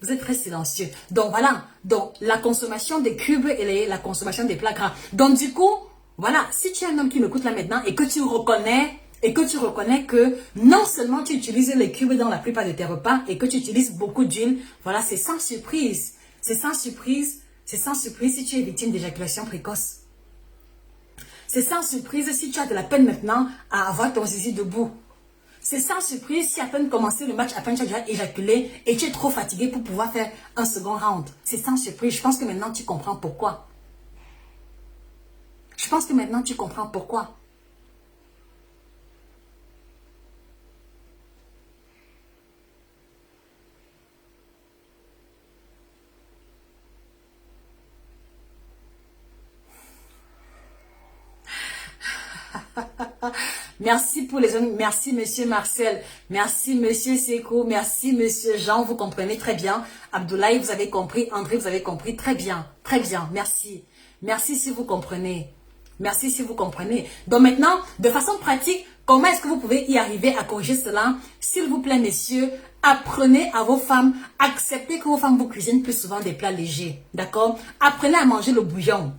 Vous êtes très silencieux. Donc voilà, donc la consommation des cubes et la consommation des plats gras. Donc du coup, voilà, si tu es un homme qui m'écoute là maintenant et que tu reconnais que non seulement tu utilises les cubes dans la plupart de tes repas et que tu utilises beaucoup d'huile, voilà, c'est sans surprise. C'est sans surprise si tu es victime d'éjaculation précoce. C'est sans surprise si tu as de la peine maintenant à avoir ton zizi debout. C'est sans surprise si à peine commencé le match, à peine tu as déjà éjaculé et tu es trop fatigué pour pouvoir faire un second round. C'est sans surprise. Je pense que maintenant tu comprends pourquoi. Je pense que maintenant tu comprends pourquoi. Merci pour les hommes, merci monsieur Marcel, merci monsieur Seko, merci monsieur Jean, vous comprenez très bien. Abdoulaye, vous avez compris, André, vous avez compris très bien, merci. Merci si vous comprenez. Merci si vous comprenez. Donc maintenant, de façon pratique, comment est-ce que vous pouvez y arriver à corriger cela? S'il vous plaît, messieurs, apprenez à vos femmes, acceptez que vos femmes vous cuisinent plus souvent des plats légers. D'accord? Apprenez à manger le bouillon.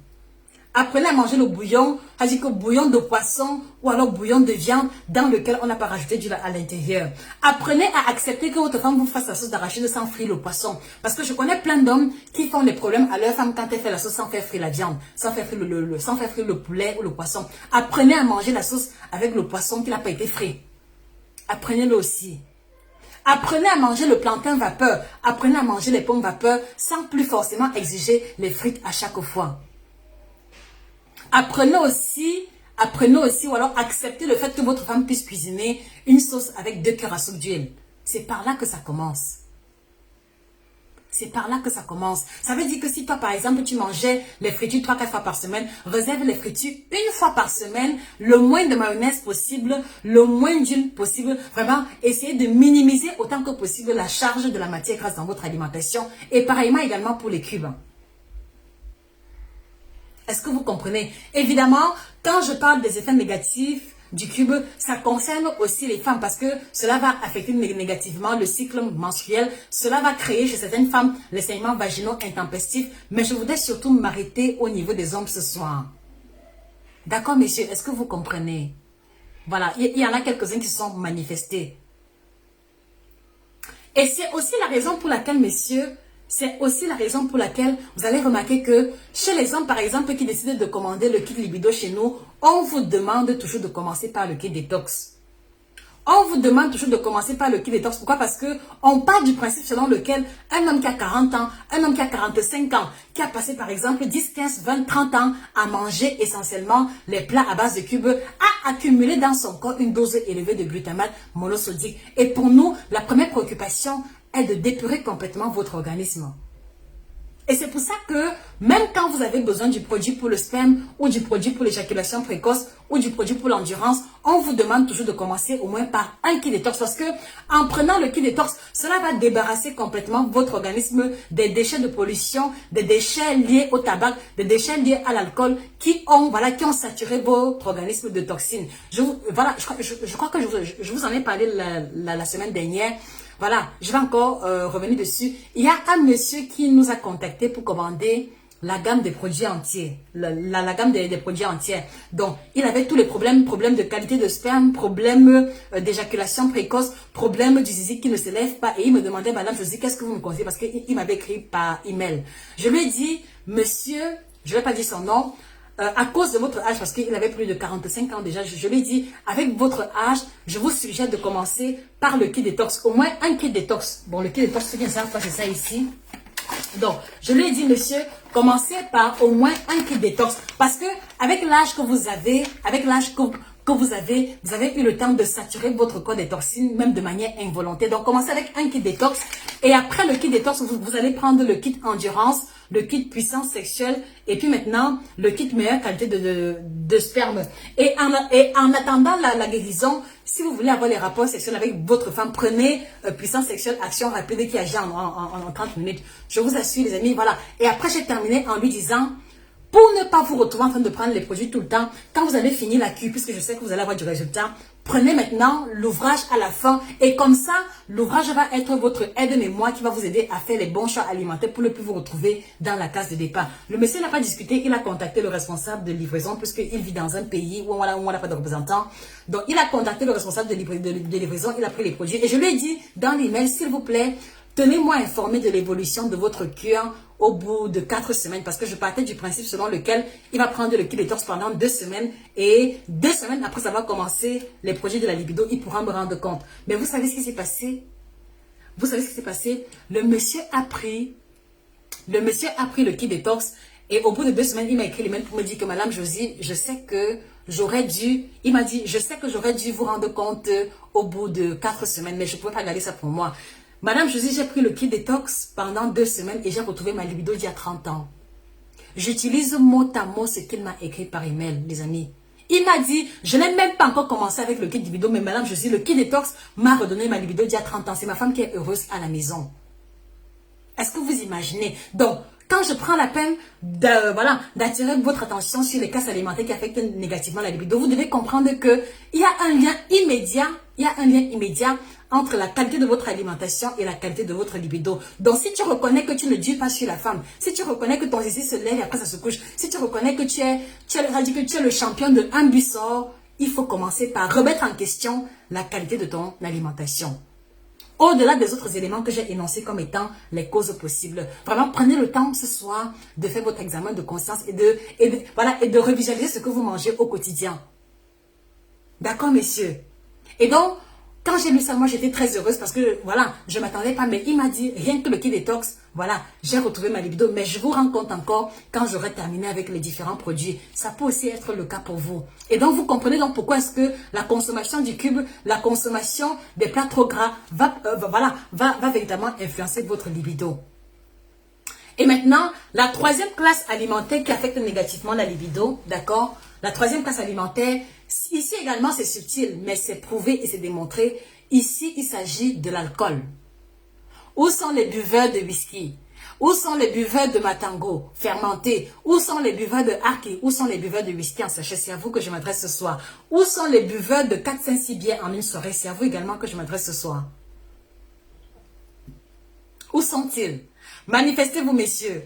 Apprenez à manger le bouillon, c'est-à-dire que bouillon de poisson ou alors bouillon de viande dans lequel on n'a pas rajouté du lait à l'intérieur. Apprenez à accepter que votre femme vous fasse la sauce d'arachide sans frire le poisson. Parce que je connais plein d'hommes qui font des problèmes à leur femme quand elle fait la sauce sans faire frire la viande, sans faire frire le poulet ou le poisson. Apprenez à manger la sauce avec le poisson qui n'a pas été frit. Apprenez-le aussi. Apprenez à manger le plantain vapeur. Apprenez à manger les pommes vapeur sans plus forcément exiger les frites à chaque fois. Apprenez aussi, ou alors acceptez le fait que votre femme puisse cuisiner une sauce avec 2 cuillères à soupe d'huile. C'est par là que ça commence. C'est par là que ça commence. Ça veut dire que si toi, par exemple, tu mangeais les fritures 3-4 fois par semaine, réserve les fritures 1 fois par semaine, le moins de mayonnaise possible, le moins d'huile possible. Vraiment, essayez de minimiser autant que possible la charge de la matière grasse dans votre alimentation. Et pareillement également pour les cubes. Est-ce que vous comprenez? Évidemment, quand je parle des effets négatifs du cube, ça concerne aussi les femmes parce que cela va affecter négativement le cycle menstruel. Cela va créer chez certaines femmes les saignements vaginaux intempestifs. Mais je voudrais surtout m'arrêter au niveau des hommes ce soir. D'accord, messieurs? Est-ce que vous comprenez? Voilà, il y en a quelques-uns qui sont manifestés. Et c'est aussi la raison pour laquelle, messieurs, c'est aussi la raison pour laquelle vous allez remarquer que chez les hommes, par exemple, qui décident de commander le kit libido chez nous, on vous demande toujours de commencer par le kit détox. On vous demande toujours de commencer par le kit détox. Pourquoi? Parce que on part du principe selon lequel un homme qui a 40 ans, un homme qui a 45 ans, qui a passé par exemple 10, 15, 20, 30 ans à manger essentiellement les plats à base de cubes, a accumulé dans son corps une dose élevée de glutamate monosodique. Et pour nous, la première préoccupation est de dépurer complètement votre organisme. Et c'est pour ça que même quand vous avez besoin du produit pour le sperme ou du produit pour l'éjaculation précoce ou du produit pour l'endurance, on vous demande toujours de commencer au moins par un kit détox parce que en prenant le kit détox, cela va débarrasser complètement votre organisme des déchets de pollution, des déchets liés au tabac, des déchets liés à l'alcool qui ont saturé votre organisme de toxines. Je crois que je vous en ai parlé la semaine dernière. Voilà, je vais encore revenir dessus. Il y a un monsieur qui nous a contacté pour commander la gamme des produits entiers. La gamme des produits entiers. Donc, il avait tous les problèmes de qualité de sperme, problèmes d'éjaculation précoce, problèmes du zizi qui ne se lève pas. Et il me demandait, madame, je dis, qu'est-ce que vous me conseillez? Parce qu'il m'avait écrit par email. Je lui ai dit, monsieur, je ne vais pas dire son nom, à cause de votre âge, parce qu'il avait plus de 45 ans déjà, je lui ai dit, avec votre âge, je vous suggère de commencer par le kit détox. Au moins un kit détox. Bon, le kit détox, c'est bien ça, c'est ça ici. Donc, je lui ai dit, monsieur, commencez par au moins un kit détox. Parce que avec l'âge que vous avez, vous avez eu le temps de saturer votre corps des toxines, même de manière involontaire. Donc, commencez avec un kit détox. Et après le kit détox, vous allez prendre le kit endurance, le kit puissance sexuelle, et puis maintenant, le kit meilleure qualité de sperme. Et en attendant la guérison, si vous voulez avoir les rapports sexuels avec votre femme, prenez puissance sexuelle, action rapide qui agit en 30 minutes. Je vous assure, les amis, voilà. Et après, j'ai terminé en lui disant, pour ne pas vous retrouver en train de prendre les produits tout le temps, quand vous avez fini la cure, puisque je sais que vous allez avoir du résultat, prenez maintenant l'ouvrage à la fin. Et comme ça, l'ouvrage va être votre aide-mémoire qui va vous aider à faire les bons choix alimentaires pour ne plus vous retrouver dans la case de départ. Le monsieur n'a pas discuté, il a contacté le responsable de livraison puisqu'il vit dans un pays où on n'a pas de représentant. Donc, il a contacté le responsable de livraison, il a pris les produits. Et je lui ai dit dans l'email, s'il vous plaît, tenez-moi informé de l'évolution de votre cure au bout de 4 semaines parce que je partais du principe selon lequel il va prendre le kit détox pendant 2 semaines et 2 semaines après avoir commencé les projets de la libido, il pourra me rendre compte. Mais vous savez ce qui s'est passé? Vous savez ce qui s'est passé? Le monsieur a pris le kit détox et au bout de 2 semaines, il m'a écrit l'email pour me dire que madame Josie, je sais que j'aurais dû vous rendre compte au bout de 4 semaines, mais je ne pouvais pas garder ça pour moi. Madame Josie, j'ai pris le kit détox pendant 2 semaines et j'ai retrouvé ma libido d'il y a 30 ans. J'utilise mot à mot ce qu'il m'a écrit par email, les amis. Il m'a dit, je n'ai même pas encore commencé avec le kit libido, mais madame Josie, le kit détox m'a redonné ma libido d'il y a 30 ans. C'est ma femme qui est heureuse à la maison. Est-ce que vous imaginez? Donc, quand je prends la peine voilà, d'attirer votre attention sur les classes alimentaires qui affectent négativement la libido, vous devez comprendre que il y a un lien immédiat entre la qualité de votre alimentation et la qualité de votre libido. Donc, si tu reconnais que tu ne dures pas sur la femme, si tu reconnais que ton zizi se lève et après ça se couche, si tu reconnais que tu es le champion de un but sort, il faut commencer par remettre en question la qualité de ton alimentation. Au-delà des autres éléments que j'ai énoncés comme étant les causes possibles, vraiment prenez le temps ce soir de faire votre examen de conscience et de revisualiser ce que vous mangez au quotidien. D'accord, messieurs? Et donc, quand j'ai lu ça, moi j'étais très heureuse parce que voilà, je ne m'attendais pas, mais il m'a dit rien que le Key Detox, voilà, j'ai retrouvé ma libido, mais je vous rends compte encore quand j'aurai terminé avec les différents produits. Ça peut aussi être le cas pour vous. Et donc vous comprenez donc pourquoi est-ce que la consommation du cube, la consommation des plats trop gras va véritablement influencer votre libido. Et maintenant, la troisième classe alimentaire qui affecte négativement la libido, d'accord? La troisième classe alimentaire, ici également c'est subtil, mais c'est prouvé et c'est démontré. Ici, il s'agit de l'alcool. Où sont les buveurs de whisky? Où sont les buveurs de matango fermenté? Où sont les buveurs de Arki? Où sont les buveurs de whisky en sachet? C'est à vous que je m'adresse ce soir. Où sont les buveurs de 4, 5, 6 bières en une soirée? C'est à vous également que je m'adresse ce soir. Où sont-ils? Manifestez-vous, messieurs.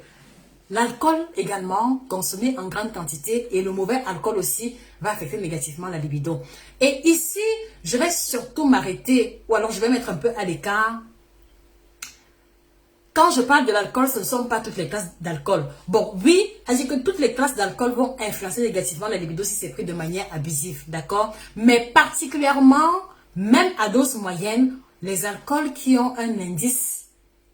L'alcool également, consommé en grande quantité, et le mauvais alcool aussi, va affecter négativement la libido. Et ici, je vais surtout m'arrêter, ou alors je vais mettre un peu à l'écart. Quand je parle de l'alcool, ce ne sont pas toutes les classes d'alcool. Bon, oui, c'est-à-dire que toutes les classes d'alcool vont influencer négativement la libido si c'est pris de manière abusive, d'accord? Mais particulièrement, même à dose moyenne, les alcools qui ont un indice,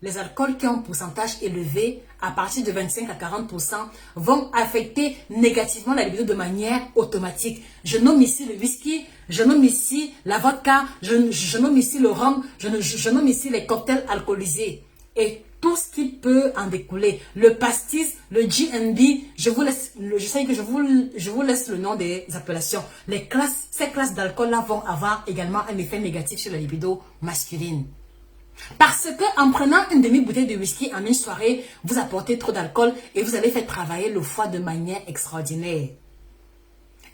les alcools qui ont un pourcentage élevé, à partir de 25 à 40%, vont affecter négativement la libido de manière automatique. Je nomme ici le whisky, je nomme ici la vodka, je nomme ici le rhum, je nomme ici les cocktails alcoolisés. Et tout ce qui peut en découler, le pastis, le GNB, je sais que je vous laisse le nom des appellations. Ces classes d'alcool-là vont avoir également un effet négatif sur la libido masculine. Parce que en prenant une demi-bouteille de whisky en une soirée, vous apportez trop d'alcool et vous allez faire travailler le foie de manière extraordinaire.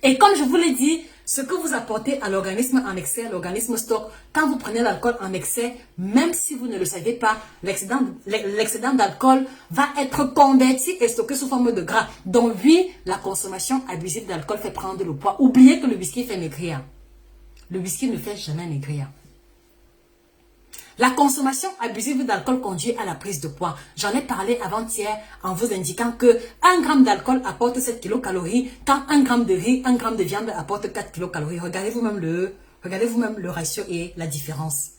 Et comme je vous l'ai dit, ce que vous apportez à l'organisme en excès, l'organisme stocke, quand vous prenez l'alcool en excès, même si vous ne le savez pas, l'excédent d'alcool va être converti et stocké sous forme de gras. Donc oui, la consommation abusive d'alcool fait prendre le poids. Oubliez que le whisky fait maigrir. Le whisky ne fait jamais maigrir. La consommation abusive d'alcool conduit à la prise de poids. J'en ai parlé avant-hier en vous indiquant que 1 gramme d'alcool apporte 7 kilocalories, quand 1 gramme de riz, 1 gramme de viande apporte 4 kilocalories. Regardez vous-même le ratio et la différence.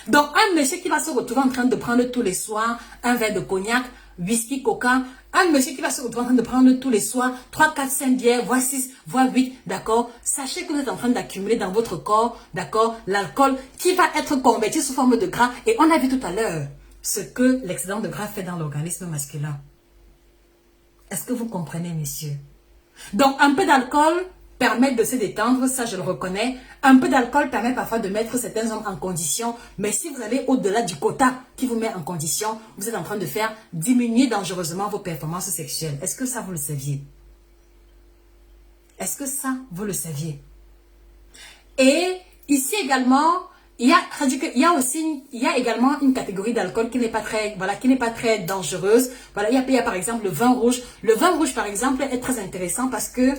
Donc, un monsieur qui va se retrouver en train de prendre tous les soirs un verre de cognac, whisky, coca, un monsieur qui va se retrouver en train de prendre tous les soirs 3, 4, 5 bières, voire 6, voire 8, d'accord? Sachez que vous êtes en train d'accumuler dans votre corps, d'accord, l'alcool qui va être converti sous forme de gras. Et on a vu tout à l'heure ce que l'excédent de gras fait dans l'organisme masculin. Est-ce que vous comprenez, messieurs? Donc, un peu d'alcool permet de se détendre, ça je le reconnais. Un peu d'alcool permet parfois de mettre certains hommes en condition, mais si vous allez au-delà du quota qui vous met en condition, vous êtes en train de faire diminuer dangereusement vos performances sexuelles. Est-ce que ça vous le saviez? Est-ce que ça vous le saviez? Et ici également, il y a également une catégorie d'alcool qui n'est pas très dangereuse. Voilà, il y a par exemple le vin rouge. Le vin rouge par exemple est très intéressant parce que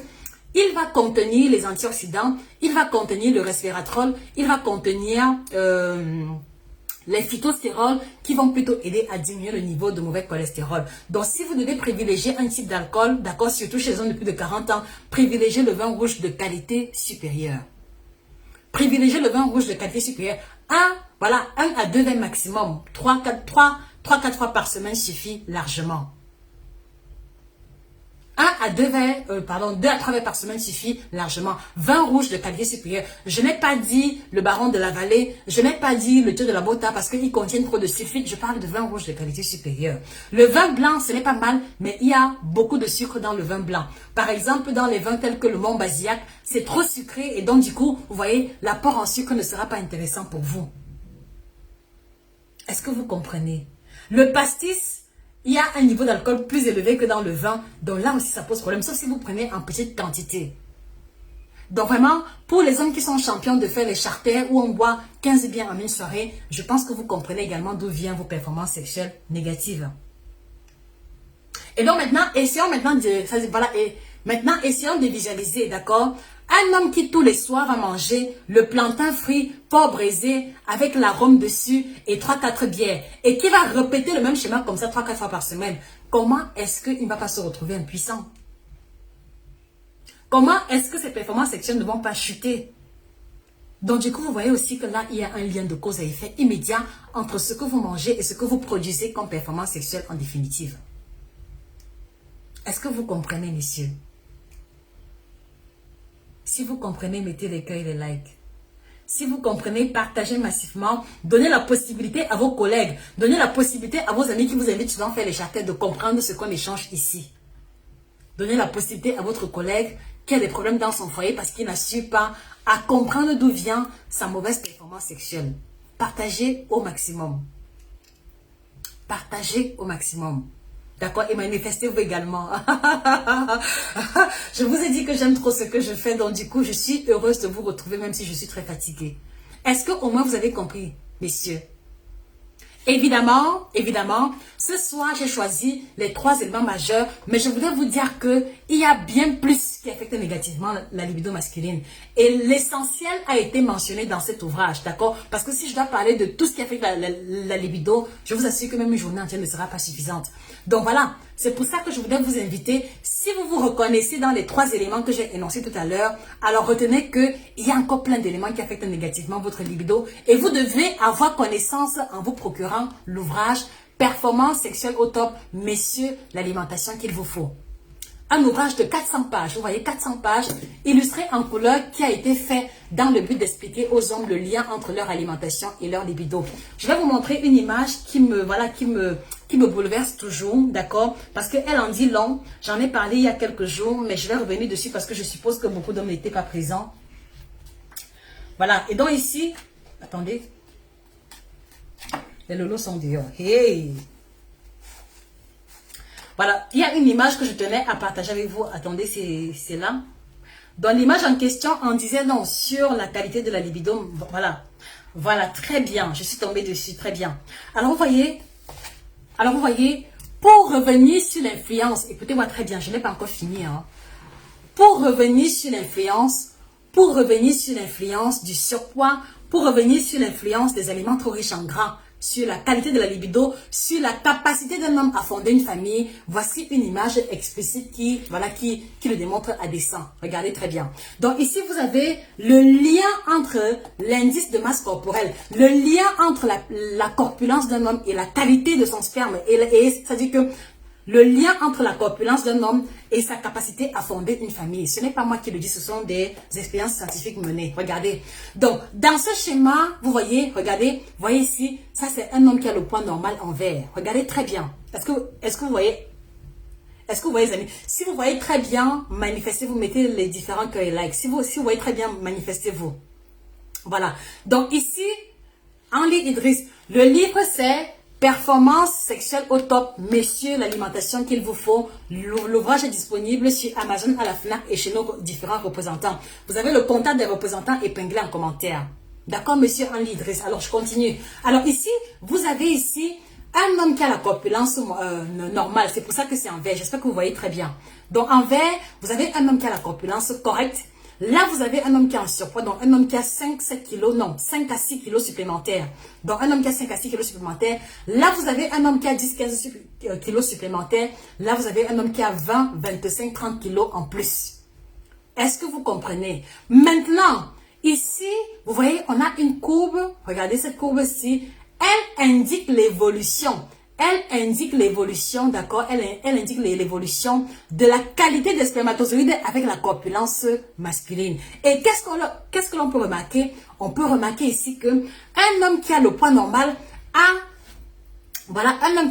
il va contenir les antioxydants, il va contenir le resveratrol, il va contenir les phytostérols qui vont plutôt aider à diminuer le niveau de mauvais cholestérol. Donc, si vous devez privilégier un type d'alcool, d'accord, surtout chez les hommes de plus de 40 ans, privilégiez le vin rouge de qualité supérieure. Privilégiez le vin rouge de qualité supérieure. 1 à 2 verres maximum. 3-4 fois par semaine suffit largement. 2 à 3 verres par semaine suffit largement. Vin rouge de qualité supérieure. Je n'ai pas dit le baron de la vallée, je n'ai pas dit le Dieu de la Bota parce qu'ils contiennent trop de sulfite. Je parle de vin rouge de qualité supérieure. Le vin blanc, ce n'est pas mal, mais il y a beaucoup de sucre dans le vin blanc. Par exemple, dans les vins tels que le Mont Basillac, c'est trop sucré et donc du coup, vous voyez, l'apport en sucre ne sera pas intéressant pour vous. Est-ce que vous comprenez? Le pastis il y a un niveau d'alcool plus élevé que dans le vin. Donc là aussi, ça pose problème, sauf si vous prenez en petite quantité. Donc vraiment, pour les hommes qui sont champions de faire les charters où on boit 15 bières en une soirée, je pense que vous comprenez également d'où viennent vos performances sexuelles négatives. Et donc maintenant, essayons maintenant de visualiser, d'accord? Un homme qui tous les soirs va manger le plantain frit, porc braisé, avec l'arôme dessus et 3-4 bières. Et qui va répéter le même schéma comme ça 3-4 fois par semaine. Comment est-ce qu'il ne va pas se retrouver impuissant? Comment est-ce que ses performances sexuelles ne vont pas chuter? Donc du coup, vous voyez aussi que là, il y a un lien de cause à effet immédiat entre ce que vous mangez et ce que vous produisez comme performance sexuelle en définitive. Est-ce que vous comprenez, messieurs? Si vous comprenez, mettez les cœurs et les likes. Si vous comprenez, partagez massivement. Donnez la possibilité à vos collègues. Donnez la possibilité à vos amis qui vous invitent souvent à faire les charters de comprendre ce qu'on échange ici. Donnez la possibilité à votre collègue qui a des problèmes dans son foyer parce qu'il n'assure pas à comprendre d'où vient sa mauvaise performance sexuelle. Partagez au maximum. Partagez au maximum. D'accord? Et manifestez-vous également. Je vous ai dit que j'aime trop ce que je fais. Donc du coup, je suis heureuse de vous retrouver même si je suis très fatiguée. Est-ce qu'au moins vous avez compris, messieurs? Évidemment, ce soir, j'ai choisi les 3 éléments majeurs, mais je voudrais vous dire que il y a bien plus qui affecte négativement la libido masculine. Et l'essentiel a été mentionné dans cet ouvrage, d'accord? Parce que si je dois parler de tout ce qui affecte la libido, je vous assure que même une journée entière ne sera pas suffisante. Donc voilà, c'est pour ça que je voudrais vous inviter, si vous vous reconnaissez dans les 3 éléments que j'ai énoncés tout à l'heure, alors retenez qu'il y a encore plein d'éléments qui affectent négativement votre libido et vous devez avoir connaissance en vous procurant l'ouvrage Performance sexuelle au top, messieurs, l'alimentation qu'il vous faut. Un ouvrage de 400 pages, vous voyez 400 pages, illustré en couleur qui a été fait dans le but d'expliquer aux hommes le lien entre leur alimentation et leur libido. Je vais vous montrer une image qui me bouleverse toujours, d'accord? Parce qu'elle en dit long, j'en ai parlé il y a quelques jours, mais je vais revenir dessus parce que je suppose que beaucoup d'hommes n'étaient pas présents. Voilà, et donc ici, attendez, les lolos sont dehors, hey! Voilà, il y a une image que je tenais à partager avec vous. Attendez, c'est là. Dans l'image en question, on disait non, sur la qualité de la libido. Voilà, voilà, très bien. Je suis tombée dessus, très bien. Alors, vous voyez, pour revenir sur l'influence, écoutez-moi très bien, je n'ai pas encore fini. Hein. Pour revenir sur l'influence du surpoids, pour revenir sur l'influence des aliments trop riches en gras, sur la qualité de la libido, sur la capacité d'un homme à fonder une famille. Voici une image explicite qui le démontre à dessein. Regardez très bien. Donc ici, vous avez le lien entre l'indice de masse corporelle, le lien entre la corpulence d'un homme et la qualité de son sperme. Et c'est-à-dire que le lien entre la corpulence d'un homme et sa capacité à fonder une famille. Ce n'est pas moi qui le dis, ce sont des expériences scientifiques menées. Regardez. Donc, dans ce schéma, vous voyez, regardez, voyez ici, ça c'est un homme qui a le poids normal en vert. Regardez très bien. Est-ce que vous voyez? Est-ce que vous voyez, les amis? Si vous voyez très bien, manifestez-vous, mettez les différents cœurs et likes. Si vous voyez très bien, manifestez-vous. Voilà. Donc ici, Henri Idriss, le livre c'est Performance sexuelle au top, messieurs, l'alimentation qu'il vous faut. L'ouvrage est disponible sur Amazon, à la FNAC et chez nos différents représentants. Vous avez le contact des représentants épinglé en commentaire. D'accord, monsieur Henri Idriss? Alors, je continue. Alors ici, vous avez ici un homme qui a la corpulence normale. C'est pour ça que c'est en vert. J'espère que vous voyez très bien. Donc, en vert, vous avez un homme qui a la corpulence correcte. Là, vous avez un homme qui est en surpoids, donc un homme qui a 5-7 kilos, non, 5 à 6 kilos supplémentaires. Donc, un homme qui a 5 à 6 kilos supplémentaires. Là, vous avez un homme qui a 10-15 kilos supplémentaires. Là, vous avez un homme qui a 20, 25, 30 kilos en plus. Est-ce que vous comprenez? Maintenant, ici, vous voyez, on a une courbe. Regardez cette courbe-ci. Elle indique l'évolution. Elle indique l'évolution, d'accord? Elle indique l'évolution de la qualité des spermatozoïdes avec la corpulence masculine. Et qu'est-ce que l'on peut remarquer? On peut remarquer ici que un homme qui a le poids normal a, voilà, un homme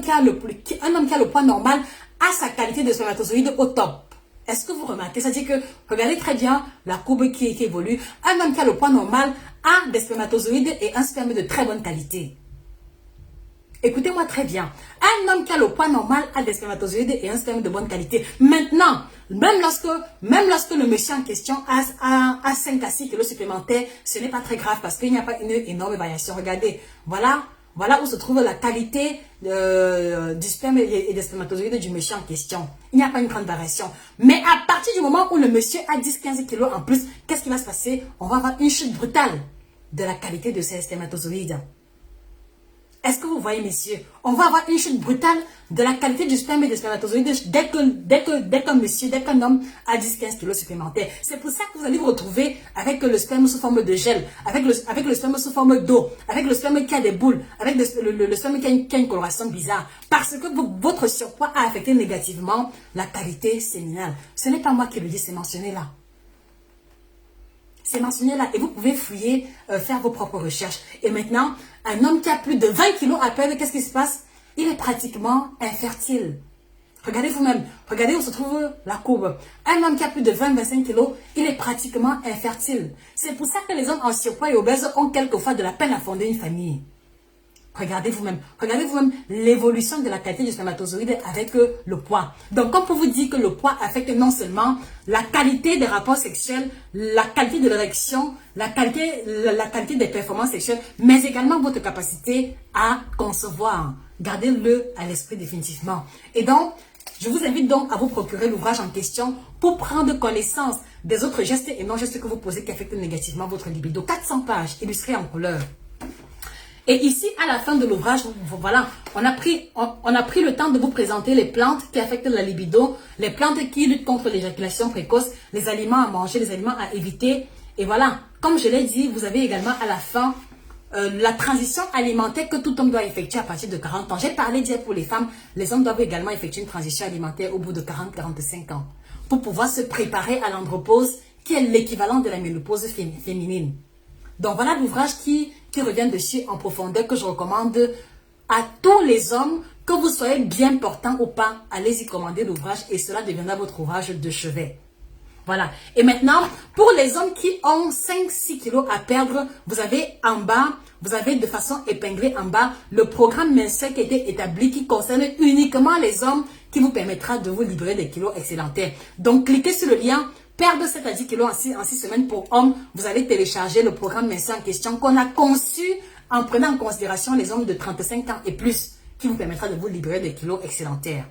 qui a le poids normal a sa qualité de spermatozoïde au top. Est-ce que vous remarquez? C'est-à-dire que, regardez très bien la courbe qui évolue. Un homme qui a le poids normal a des spermatozoïdes et un sperme de très bonne qualité. Écoutez-moi très bien. Un homme qui a le poids normal a des spermatozoïdes et un sperme de bonne qualité. Maintenant, même lorsque le monsieur en question a 5 à 6 kilos supplémentaires, ce n'est pas très grave parce qu'il n'y a pas une énorme variation. Regardez, voilà où se trouve la qualité du sperme et des spermatozoïdes du monsieur en question. Il n'y a pas une grande variation. Mais à partir du moment où le monsieur a 10-15 kilos en plus, qu'est-ce qui va se passer? On va avoir une chute brutale de la qualité de ces spermatozoïdes. Est-ce que vous voyez, messieurs? On va avoir une chute brutale de la qualité du sperme et des spermatozoïdes dès qu'un homme a 10-15 kilos supplémentaires. C'est pour ça que vous allez vous retrouver avec le sperme sous forme de gel, avec le sperme sous forme d'eau, avec le sperme qui a des boules, avec le sperme qui a une coloration bizarre. Parce que votre surpoids a affecté négativement la qualité séminale. Ce n'est pas moi qui le dis, c'est mentionné là. C'est mentionné là et vous pouvez fouiller, faire vos propres recherches. Et maintenant, un homme qui a plus de 20 kilos à peine, qu'est-ce qui se passe? Il est pratiquement infertile. Regardez vous-même, regardez où se trouve la courbe. Un homme qui a plus de 20-25 kilos, il est pratiquement infertile. C'est pour ça que les hommes en surpoids et obèses ont quelquefois de la peine à fonder une famille. Regardez vous-même l'évolution de la qualité du spermatozoïde avec le poids. Donc, comme pour vous dire que le poids affecte non seulement la qualité des rapports sexuels, la qualité de l'érection, la qualité des performances sexuelles, mais également votre capacité à concevoir. Gardez-le à l'esprit définitivement. Et donc, je vous invite donc à vous procurer l'ouvrage en question pour prendre connaissance des autres gestes et non-gestes que vous posez qui affectent négativement votre libido. 400 pages illustrées en couleur. Et ici, à la fin de l'ouvrage, voilà, on a pris le temps de vous présenter les plantes qui affectent la libido, les plantes qui luttent contre l'éjaculation précoce, les aliments à manger, les aliments à éviter. Et voilà, comme je l'ai dit, vous avez également à la fin la transition alimentaire que tout homme doit effectuer à partir de 40 ans. J'ai parlé d'hier pour les femmes, les hommes doivent également effectuer une transition alimentaire au bout de 40-45 ans pour pouvoir se préparer à l'andropause qui est l'équivalent de la ménopause féminine. Donc voilà l'ouvrage qui revient dessus en profondeur que je recommande à tous les hommes, que vous soyez bien portant ou pas. Allez-y commander l'ouvrage et cela deviendra votre ouvrage de chevet. Voilà. Et maintenant, pour les hommes qui ont 5-6 kilos à perdre, vous avez en bas, vous avez de façon épinglée en bas, le programme mensuel qui a été établi qui concerne uniquement les hommes qui vous permettra de vous libérer des kilos excédentaires. Donc, cliquez sur le lien. Perdre 7 à 10 kilos en 6 semaines pour hommes, vous allez télécharger le programme mensuel en question qu'on a conçu en prenant en considération les hommes de 35 ans et plus, qui vous permettra de vous libérer des kilos excédentaires.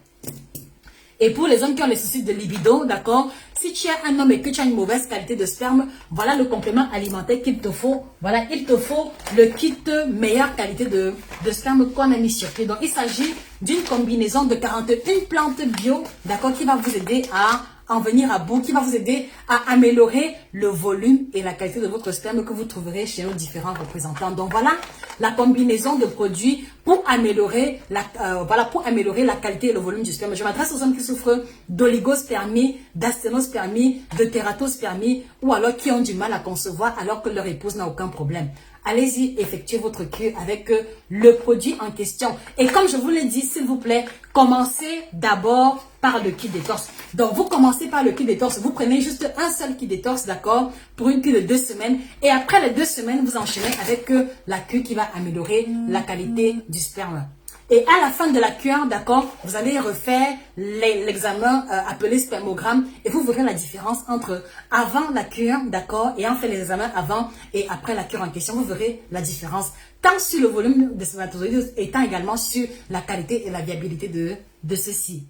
Et pour les hommes qui ont les soucis de libido, d'accord, si tu es un homme et que tu as une mauvaise qualité de sperme, voilà le complément alimentaire qu'il te faut. Voilà, il te faut le kit meilleure qualité de sperme qu'on a mis sur pied. Donc, il s'agit d'une combinaison de 41 plantes bio, d'accord, qui va vous aider à en venir à bout, qui va vous aider à améliorer le volume et la qualité de votre sperme que vous trouverez chez nos différents représentants. Donc voilà la combinaison de produits pour améliorer la qualité et le volume du sperme. Je m'adresse aux hommes qui souffrent d'oligospermie, d'asténospermie, de tératospermie ou alors qui ont du mal à concevoir alors que leur épouse n'a aucun problème. Allez-y, effectuez votre cure avec le produit en question. Et comme je vous l'ai dit, s'il vous plaît, commencez d'abord par le kit détorse. Donc, vous commencez par le kit détorse. Vous prenez juste un seul kit détorse, d'accord, pour une cure de 2 semaines. Et après les 2 semaines, vous enchaînez avec la cure qui va améliorer la qualité du sperme. Et à la fin de la cure, d'accord, vous allez refaire l'examen appelé spermogramme et vous verrez la différence entre avant la cure, d'accord, et en fait les examens avant et après la cure en question. Vous verrez la différence tant sur le volume des spermatozoïdes et tant également sur la qualité et la viabilité de ceux-ci.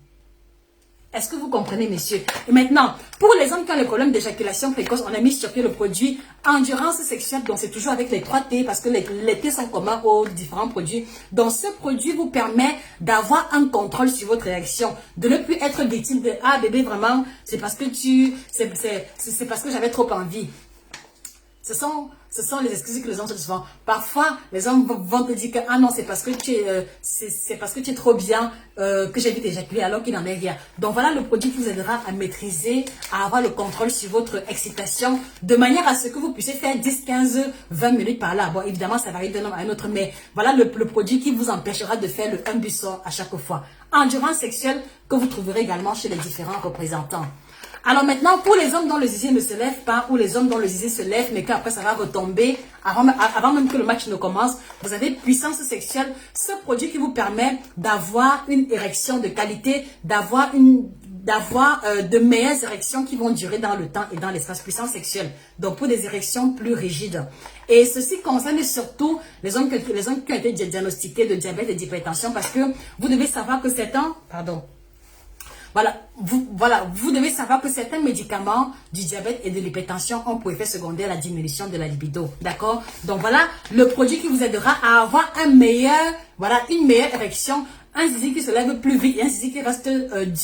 Est-ce que vous comprenez, messieurs? Et maintenant, pour les hommes qui ont le problème d'éjaculation précoce, on a mis sur pied le produit endurance sexuelle. Donc, c'est toujours avec les 3 T parce que les T sont communs aux différents produits. Donc, ce produit vous permet d'avoir un contrôle sur votre réaction, de ne plus être victime de « Ah, bébé, vraiment, c'est parce que c'est parce que j'avais trop envie ». Ce sont les excuses que les hommes se font. Parfois, les hommes vont te dire que ah non, c'est parce que tu es trop bien que j'ai vite éjaculé alors qu'il n'en est rien. Donc voilà le produit qui vous aidera à maîtriser, à avoir le contrôle sur votre excitation de manière à ce que vous puissiez faire 10, 15, 20 minutes par là. Bon, évidemment, ça varie d'un homme à un autre, mais voilà le produit qui vous empêchera de faire le 1 buisson à chaque fois. Endurance sexuelle que vous trouverez également chez les différents représentants. Alors maintenant, pour les hommes dont le zizi ne se lève pas, ou les hommes dont le zizi se lève, mais qu'après ça va retomber, avant même que le match ne commence, vous avez puissance sexuelle, ce produit qui vous permet d'avoir une érection de qualité, d'avoir de meilleures érections qui vont durer dans le temps et dans l'espace. Puissance sexuelle. Donc pour des érections plus rigides. Et ceci concerne surtout les hommes qui ont été diagnostiqués de diabète et d'hypertension, parce que vous devez savoir que certains, vous devez savoir que certains médicaments du diabète et de l'hypertension ont pour effet secondaire la diminution de la libido. D'accord? Donc voilà le produit qui vous aidera à avoir une meilleure érection, un zizi qui se lève plus vite et un zizi qui reste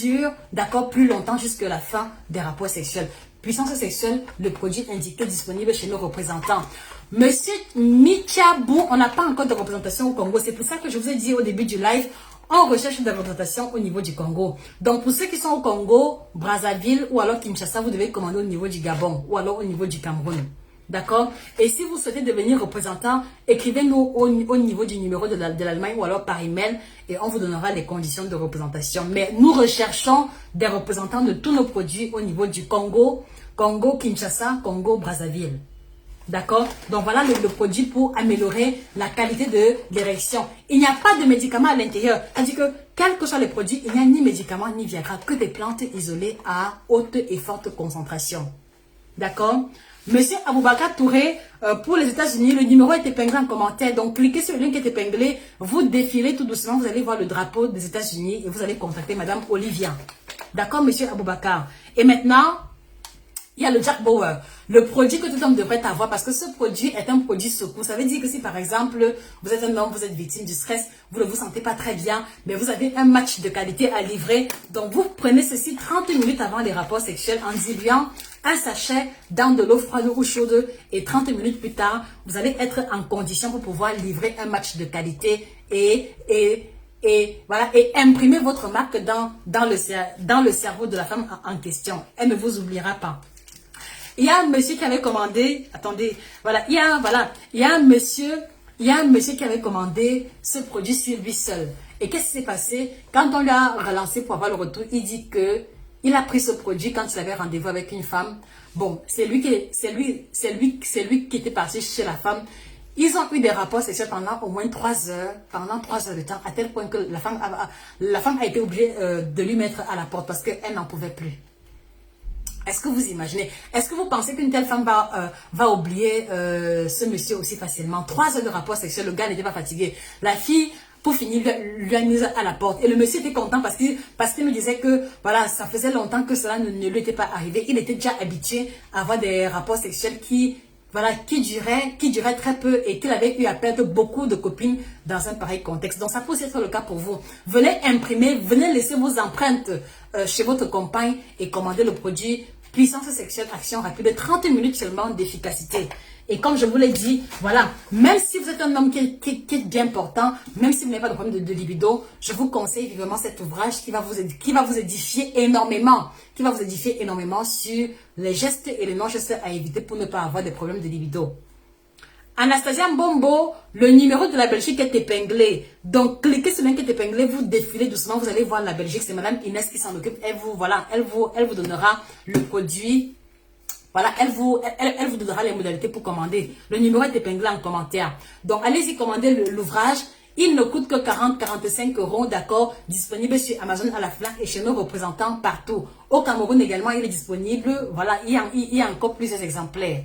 dur, d'accord, plus longtemps jusqu'à la fin des rapports sexuels. Puissance sexuelle, le produit indiqué disponible chez nos représentants. Monsieur Michiabou, on n'a pas encore de représentation au Congo. C'est pour ça que je vous ai dit au début du live, on recherche des représentations au niveau du Congo. Donc, pour ceux qui sont au Congo, Brazzaville ou alors Kinshasa, vous devez commander au niveau du Gabon ou alors au niveau du Cameroun. D'accord? Et si vous souhaitez devenir représentant, écrivez-nous au niveau du numéro de l'Allemagne ou alors par email et on vous donnera les conditions de représentation. Mais nous recherchons des représentants de tous nos produits au niveau du Congo, Kinshasa, Congo, Brazzaville. D'accord? Donc voilà le produit pour améliorer la qualité de l'érection. Il n'y a pas de médicaments à l'intérieur. C'est-à-dire que, quels que soient les produits, il n'y a ni médicaments ni Viagra, que des plantes isolées à haute et forte concentration. D'accord? Monsieur Aboubakar Touré, pour les États-Unis, le numéro est épinglé en commentaire. Donc, cliquez sur le lien qui est épinglé. Vous défilez tout doucement. Vous allez voir le drapeau des États-Unis et vous allez contacter Madame Olivia. D'accord, Monsieur Aboubakar? Et maintenant, il y a le Jack Bauer, le produit que tout homme devrait avoir, parce que ce produit est un produit secours. Ça veut dire que si par exemple, vous êtes un homme, vous êtes victime du stress, vous ne vous sentez pas très bien, mais vous avez un match de qualité à livrer. Donc vous prenez ceci 30 minutes avant les rapports sexuels en diluant un sachet dans de l'eau froide ou chaude et 30 minutes plus tard, vous allez être en condition pour pouvoir livrer un match de qualité et voilà, et imprimer votre marque dans le cerveau de la femme en question. Elle ne vous oubliera pas. Il y a un monsieur qui avait commandé, attendez, voilà, il y a un monsieur qui avait commandé ce produit sur lui seul. Et qu'est-ce qui s'est passé? Quand on lui a relancé pour avoir le retour, il dit que il a pris ce produit quand il avait rendez-vous avec une femme. Bon, c'est lui qui était parti chez la femme. Ils ont eu des rapports sexuels pendant au moins 3 heures, de temps, à tel point que la femme a été obligée de lui mettre à la porte parce qu'elle n'en pouvait plus. Est-ce que vous imaginez? Est-ce que vous pensez qu'une telle femme va oublier ce monsieur aussi facilement? 3 heures de rapport sexuel, le gars n'était pas fatigué. La fille, pour finir, lui a mis à la porte. Et le monsieur était content parce qu'il me disait que voilà, ça faisait longtemps que cela ne lui était pas arrivé. Il était déjà habitué à avoir des rapports sexuels qui durait très peu et qu'il avait eu à perdre beaucoup de copines dans un pareil contexte. Donc ça peut aussi être le cas pour vous. Venez imprimer, venez laisser vos empreintes chez votre compagne et commander le produit Puissance sexuelle, action rapide, 30 minutes seulement d'efficacité. Et comme je vous l'ai dit, voilà, même si vous êtes un homme qui est bien portant, même si vous n'avez pas de problème de libido, je vous conseille vivement cet ouvrage qui va vous édifier énormément, sur les gestes et les non-gestes à éviter pour ne pas avoir des problèmes de libido. Anastasia Mbombo, le numéro de la Belgique est épinglé. Donc, cliquez sur le lien qui est épinglé, vous défilez doucement, vous allez voir la Belgique. C'est Madame Inès qui s'en occupe. Elle vous donnera le produit. Voilà, elle vous donnera les modalités pour commander. Le numéro est épinglé en commentaire. Donc, allez-y commander l'ouvrage. Il ne coûte que 40-45 €, d'accord, disponible sur Amazon à la FNAC et chez nos représentants partout. Au Cameroun également, il est disponible. Voilà, il y a encore plusieurs exemplaires.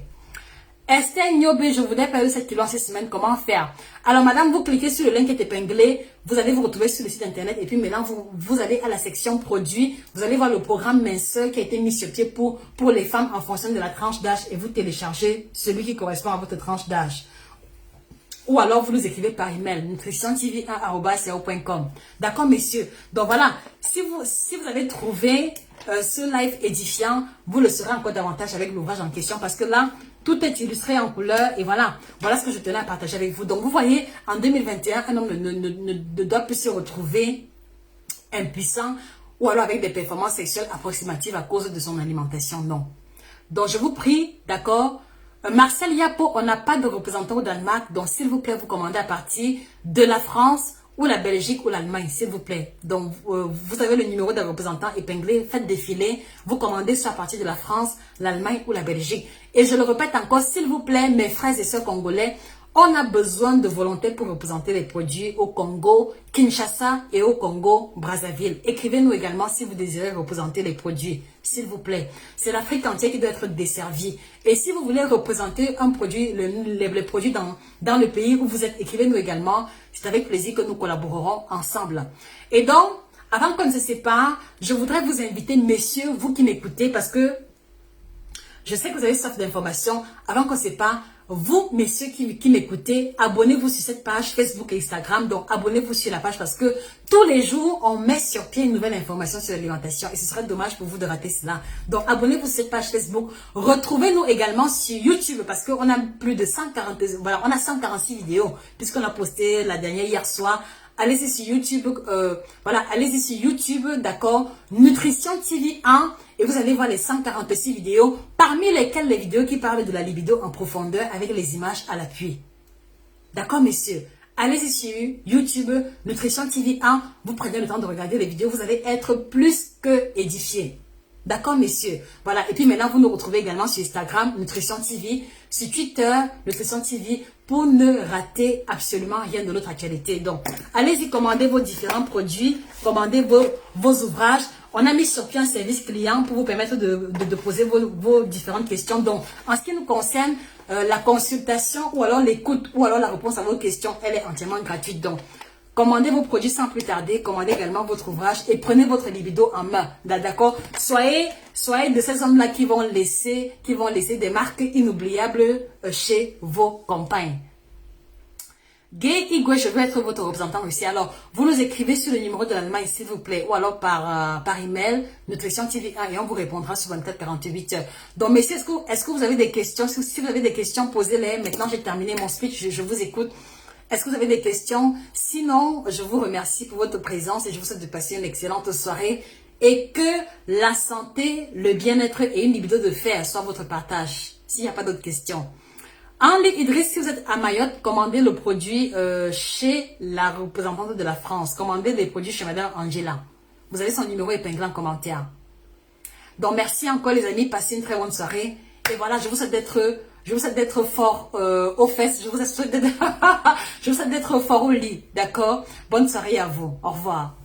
Esther Nyobe, je voudrais perdre 7 kilos en 6 semaines, comment faire? Alors madame, vous cliquez sur le lien qui est épinglé, vous allez vous retrouver sur le site internet et puis maintenant vous allez à la section produits, vous allez voir le programme minceur qui a été mis sur pied pour les femmes en fonction de la tranche d'âge et vous téléchargez celui qui correspond à votre tranche d'âge. Ou alors vous nous écrivez par email nutritiontv1@yahoo.com. D'accord messieurs? Donc voilà, si vous avez trouvé ce live édifiant, vous le serez encore davantage avec l'ouvrage en question parce que là, tout est illustré en couleur et voilà ce que je tenais à partager avec vous. Donc vous voyez, en 2021, un homme ne doit plus se retrouver impuissant ou alors avec des performances sexuelles approximatives à cause de son alimentation, non. Donc je vous prie, d'accord, Marcel Yapo, on n'a pas de représentant au Danemark, donc s'il vous plaît, vous commandez à partir de la France ou la Belgique ou l'Allemagne, s'il vous plaît. Donc, vous avez le numéro d'un représentant épinglé, faites défiler, vous commandez soit à partir de la France, l'Allemagne ou la Belgique. Et je le répète encore, s'il vous plaît, mes frères et sœurs congolais, on a besoin de volontaires pour représenter les produits au Congo, Kinshasa et au Congo, Brazzaville. Écrivez-nous également si vous désirez représenter les produits, s'il vous plaît. C'est l'Afrique entière qui doit être desservie. Et si vous voulez représenter un produit, les produits dans le pays où vous êtes, écrivez-nous également. C'est avec plaisir que nous collaborerons ensemble. Et donc, avant qu'on ne se sépare, je voudrais vous inviter, messieurs, vous qui m'écoutez, parce que je sais que vous avez soif d'informations. Avant qu'on ne se sépare, vous, messieurs qui m'écoutez, abonnez-vous sur cette page Facebook et Instagram. Donc, abonnez-vous sur la page parce que tous les jours, on met sur pied une nouvelle information sur l'alimentation. Et ce serait dommage pour vous de rater cela. Donc, abonnez-vous sur cette page Facebook. Retrouvez-nous également sur YouTube parce qu'on a plus de 146 vidéos puisqu'on a posté la dernière hier soir. Allez-y sur YouTube, allez-y sur YouTube, d'accord, Nutrition TV 1, et vous allez voir les 146 vidéos, parmi lesquelles les vidéos qui parlent de la libido en profondeur avec les images à l'appui. D'accord, messieurs? Allez-y sur YouTube, Nutrition TV 1, vous prenez le temps de regarder les vidéos, vous allez être plus que édifiés. D'accord, messieurs? Voilà, et puis maintenant, vous nous retrouvez également sur Instagram, Nutrition TV, sur Twitter, Nutrition TV, pour ne rater absolument rien de notre actualité. Donc, allez-y, commandez vos différents produits, commandez vos ouvrages. On a mis sur pied un service client pour vous permettre de poser vos différentes questions. Donc, en ce qui nous concerne, la consultation ou alors l'écoute ou alors la réponse à vos questions, elle est entièrement gratuite. Donc, commandez vos produits sans plus tarder, commandez également votre ouvrage et prenez votre libido en main. D'accord? Soyez de ces hommes-là qui vont laisser des marques inoubliables chez vos compagnes. Gay Igwe, je veux être votre représentant aussi. Alors, vous nous écrivez sur le numéro de l'Allemagne, s'il vous plaît, ou alors par email, Nutrition TV 1, et on vous répondra sur 24-48 heures. Donc, messieurs, est-ce que vous avez des questions? Si vous avez des questions, posez-les. Maintenant, j'ai terminé mon speech, je vous écoute. Est-ce que vous avez des questions? Sinon, je vous remercie pour votre présence et je vous souhaite de passer une excellente soirée et que la santé, le bien-être et une libido de fer soient votre partage. S'il n'y a pas d'autres questions. Henri Idriss, si vous êtes à Mayotte, commandez le produit chez la représentante de la France. Commandez les produits chez Madame Angela. Vous avez son numéro épinglé en commentaire. Donc, merci encore les amis. Passez une très bonne soirée. Et voilà, je vous souhaite d'être fort aux fesses. Je vous souhaite d'être fort au lit. D'accord? Bonne soirée à vous. Au revoir.